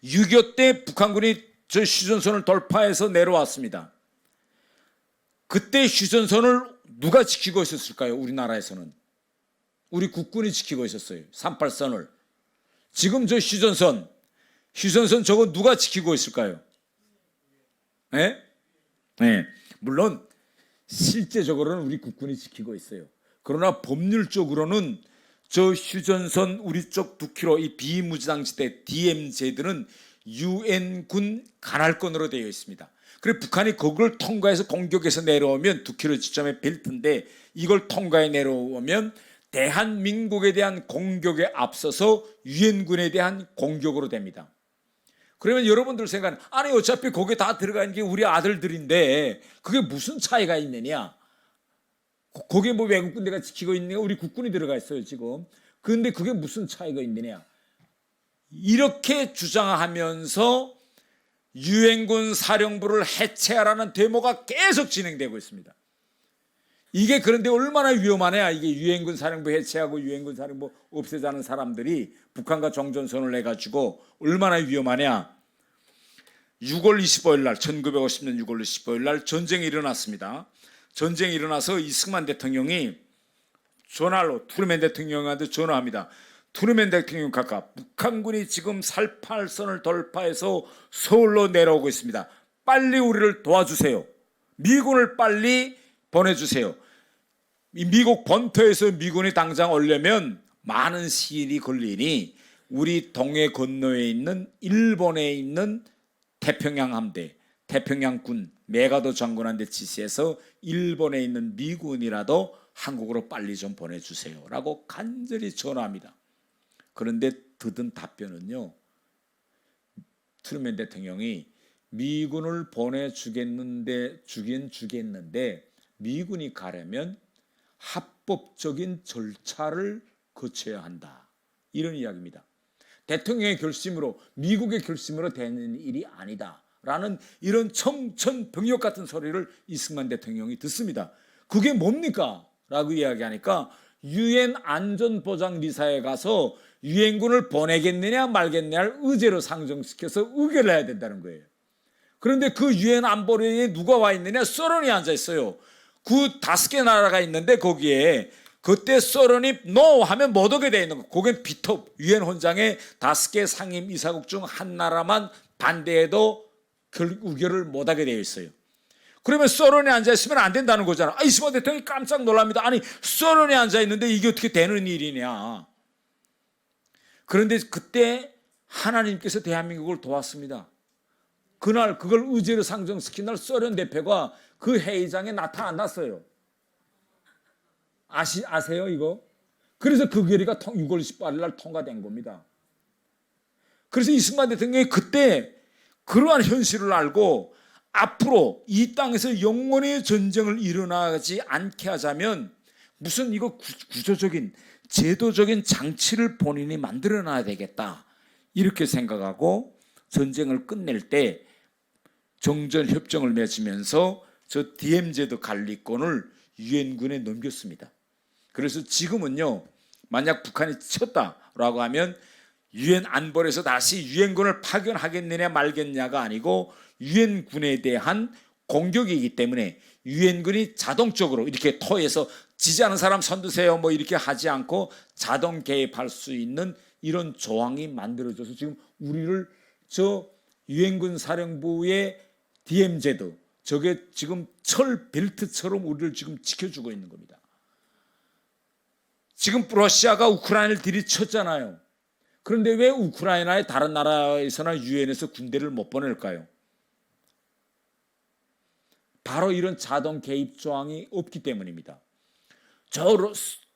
6.25 때 북한군이 저 휴전선을 돌파해서 내려왔습니다. 그때 휴전선을 누가 지키고 있었을까요? 우리나라에서는. 우리 국군이 지키고 있었어요. 38선을. 지금 저 휴전선 저거 누가 지키고 있을까요? 네? 네. 물론 실제적으로는 우리 국군이 지키고 있어요. 그러나 법률적으로는 저 휴전선 우리 쪽 9km 이 비무장지대 DMZ들은 유엔군 관할권으로 되어 있습니다. 그래 북한이 그걸 통과해서 공격해서 내려오면 9km 지점의 벨트인데 이걸 통과해 내려오면 대한민국에 대한 공격에 앞서서 유엔군에 대한 공격으로 됩니다. 그러면 여러분들 생각은 아니 어차피 거기에 다 들어가 있는 게 우리 아들들인데 그게 무슨 차이가 있느냐. 거기에 뭐 외국 군대가 지키고 있는 게 우리 국군이 들어가 있어요 지금. 그런데 그게 무슨 차이가 있느냐. 이렇게 주장하면서 유엔군 사령부를 해체하라는 데모가 계속 진행되고 있습니다. 이게 그런데 얼마나 위험하냐. 이게 유엔군 사령부 해체하고 유엔군 사령부 없애자는 사람들이 북한과 정전선을 내가지고 얼마나 위험하냐. 6월 25일 날 1950년 6월 25일 날 전쟁이 일어났습니다. 전쟁이 일어나서 이승만 대통령이 전화로 트루맨 대통령한테 전화합니다. 트루맨 대통령 각하 북한군이 지금 38선을 돌파해서 서울로 내려오고 있습니다. 빨리 우리를 도와주세요. 미군을 빨리 보내주세요. 미국 본토에서 미군이 당장 오려면 많은 시일이 걸리니 우리 동해 건너에 있는 일본에 있는 태평양 함대, 태평양군 메가도 장군한테 지시해서 일본에 있는 미군이라도 한국으로 빨리 좀 보내주세요 라고 간절히 전화합니다. 그런데 듣은 답변은요, 트루맨 대통령이 미군을 보내주겠는데 주겠는데 미군이 가려면 합법적인 절차를 거쳐야 한다. 이런 이야기입니다. 대통령의 결심으로 미국의 결심으로 되는 일이 아니다. 라는 이런 청천벽력 같은 소리를 이승만 대통령이 듣습니다. 그게 뭡니까? 라고 이야기하니까 유엔 안전보장리사에 가서 유엔군을 보내겠느냐 말겠느냐를 의제로 상정시켜서 의결을 해야 된다는 거예요. 그런데 그 유엔 안보리에 누가 와 있느냐? 소련이 앉아 있어요. 그 5개 나라가 있는데 거기에 그때 소련이 NO 하면 못 오게 돼 있는 거. 거긴 비톱 유엔 헌장에 5개 상임 이사국 중 한 나라만 반대해도 의결을 못 하게 되어 있어요. 그러면 소련이 앉아 있으면 안 된다는 거잖아. 이승만 대통령이 깜짝 놀랍니다. 아니 소련이 앉아 있는데 이게 어떻게 되는 일이냐. 그런데 그때 하나님께서 대한민국을 도왔습니다. 그날 그걸 의제로 상정시킨 날 소련 대표가 그 회의장에 나타났어요. 아세요 이거? 그래서 그 결의가 6월 18일 날 통과된 겁니다. 그래서 이승만 대통령이 그때 그러한 현실을 알고 앞으로 이 땅에서 영원히 전쟁을 일어나지 않게 하자면 무슨 이거 구조적인 제도적인 장치를 본인이 만들어놔야 되겠다. 이렇게 생각하고 전쟁을 끝낼 때 정전협정을 맺으면서 저 DMZ 관리권을 유엔군에 넘겼습니다. 그래서 지금은요, 만약 북한이 쳤다라고 하면 유엔 안보리에서 다시 유엔군을 파견하겠느냐 말겠냐가 아니고 유엔군에 대한 공격이기 때문에 유엔군이 자동적으로 이렇게 토해서 지지 않은 사람 손드세요 뭐 이렇게 하지 않고 자동 개입할 수 있는 이런 조항이 만들어져서 지금 우리를 저 유엔군 사령부의 DMZ 저게 지금 철 벨트처럼 우리를 지금 지켜주고 있는 겁니다. 지금 러시아가 우크라이나를 들이쳤잖아요. 그런데 왜 우크라이나의 다른 나라에서나 유엔에서 군대를 못 보낼까요? 바로 이런 자동 개입 조항이 없기 때문입니다.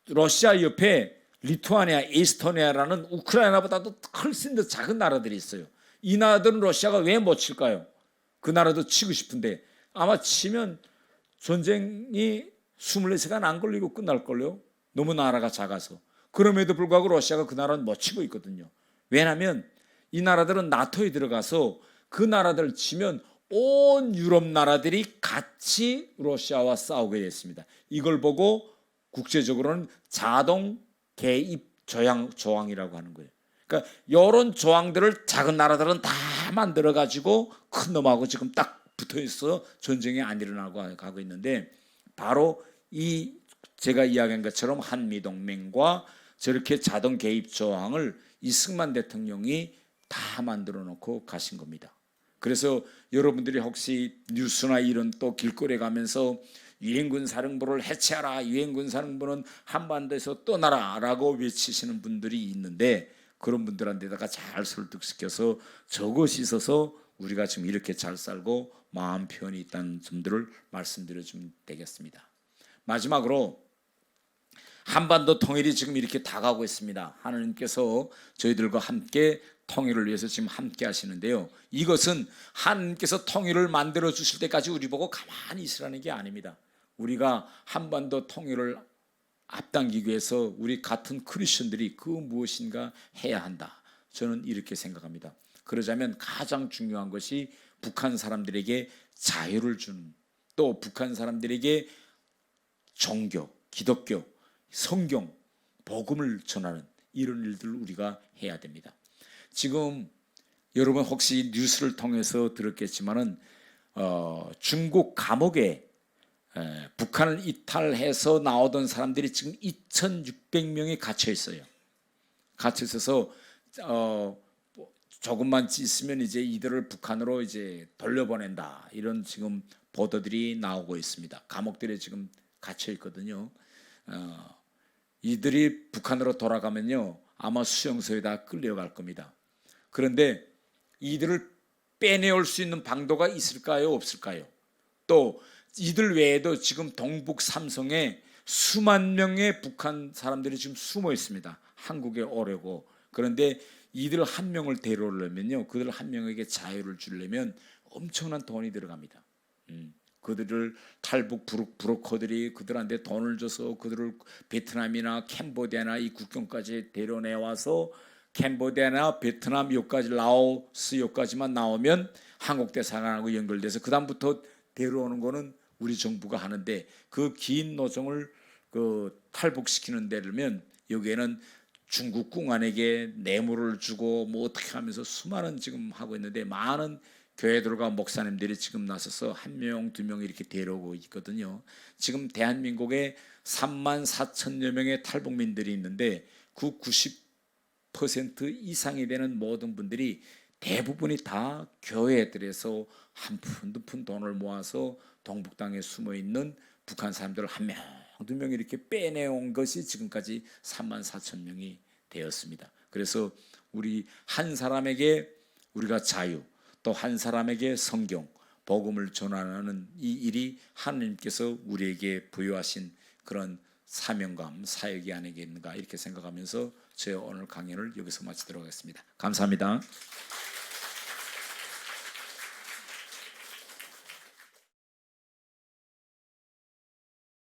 러시아 옆에 리투아니아, 에스토니아라는 우크라이나보다도 훨씬 더 작은 나라들이 있어요. 이 나라들은 러시아가 왜 못 칠까요? 그 나라도 치고 싶은데 아마 치면 전쟁이 24시간 안 걸리고 끝날걸요. 너무 나라가 작아서. 그럼에도 불구하고 러시아가 그 나라는 못 치고 있거든요. 왜냐하면 이 나라들은 나토에 들어가서 그 나라들을 치면 온 유럽 나라들이 같이 러시아와 싸우게 됐습니다. 이걸 보고 국제적으로는 자동 개입 조항이라고 하는 거예요. 그러니까 이런 조항들을 작은 나라들은 다 만들어 가지고 큰 놈하고 지금 딱 붙어 있어 전쟁이 안 일어나고 가고 있는데, 바로 이 제가 이야기한 것처럼 한미동맹과 저렇게 자동 개입 조항을 이승만 대통령이 다 만들어 놓고 가신 겁니다. 그래서 여러분들이 혹시 뉴스나 이런 또 길거리에 가면서 유엔군 사령부를 해체하라, 유엔군 사령부는 한반도에서 떠나라 라고 외치시는 분들이 있는데, 그런 분들한테다가 잘 설득시켜서 저것이 있어서 우리가 지금 이렇게 잘 살고 마음 편히 있다는 점들을 말씀드려주면 되겠습니다. 마지막으로 한반도 통일이 지금 이렇게 다가오고 있습니다. 하나님께서 저희들과 함께 통일을 위해서 지금 함께 하시는데요. 이것은 하나님께서 통일을 만들어 주실 때까지 우리 보고 가만히 있으라는 게 아닙니다. 우리가 한반도 통일을 앞당기기 위해서 우리 같은 크리스천들이 그 무엇인가 해야 한다. 저는 이렇게 생각합니다. 그러자면 가장 중요한 것이 북한 사람들에게 자유를 주는, 또 북한 사람들에게 종교, 기독교, 성경, 복음을 전하는 이런 일들을 우리가 해야 됩니다. 지금 여러분 혹시 뉴스를 통해서 들었겠지만은 중국 감옥에 북한을 이탈해서 나오던 사람들이 지금 2,600명이 갇혀 있어요. 갇혀 있어서 조금만 있으면 이제 이들을 북한으로 이제 돌려보낸다, 이런 지금 보도들이 나오고 있습니다. 감옥들에 지금 갇혀 있거든요. 이들이 북한으로 돌아가면요 아마 수용소에다 끌려갈 겁니다. 그런데 이들을 빼내올 수 있는 방도가 있을까요, 없을까요? 또 이들 외에도 지금 동북 삼성에 수만 명의 북한 사람들이 지금 숨어 있습니다. 한국에 오려고. 그런데 이들 한 명을 데려오려면요, 그들 한 명에게 자유를 주려면 엄청난 돈이 들어갑니다. 그들을 탈북 브로커들이 그들한테 돈을 줘서 그들을 베트남이나 캄보디아나 이 국경까지 데려내와서 캄보디아나 베트남 여기까지, 라오스 여기까지만 나오면 한국 대사관하고 연결돼서 그 다음부터 데려오는 거는 우리 정부가 하는데, 그 긴 노정을 탈북시키는 데려면 여기에는 중국 공안에게 뇌물을 주고 뭐 어떻게 하면서 수많은 지금 하고 있는데, 많은 교회들과 목사님들이 지금 나서서 한 명, 두 명 이렇게 데려오고 있거든요. 지금 대한민국에 34,000여 명의 탈북민들이 있는데 그 90% 이상이 되는 모든 분들이 대부분이 다 교회들에서 한 푼 두 푼 돈을 모아서 동북 땅에 숨어 있는 북한 사람들을 한 명, 두 명 이렇게 빼내온 것이 지금까지 34,000명이 되었습니다. 그래서 우리 한 사람에게 우리가 자유, 또 한 사람에게 성경, 복음을 전하는 이 일이 하나님께서 우리에게 부여하신 그런 사명감, 사역이 아니겠는가, 이렇게 생각하면서 제 오늘 강연을 여기서 마치도록 하겠습니다. 감사합니다.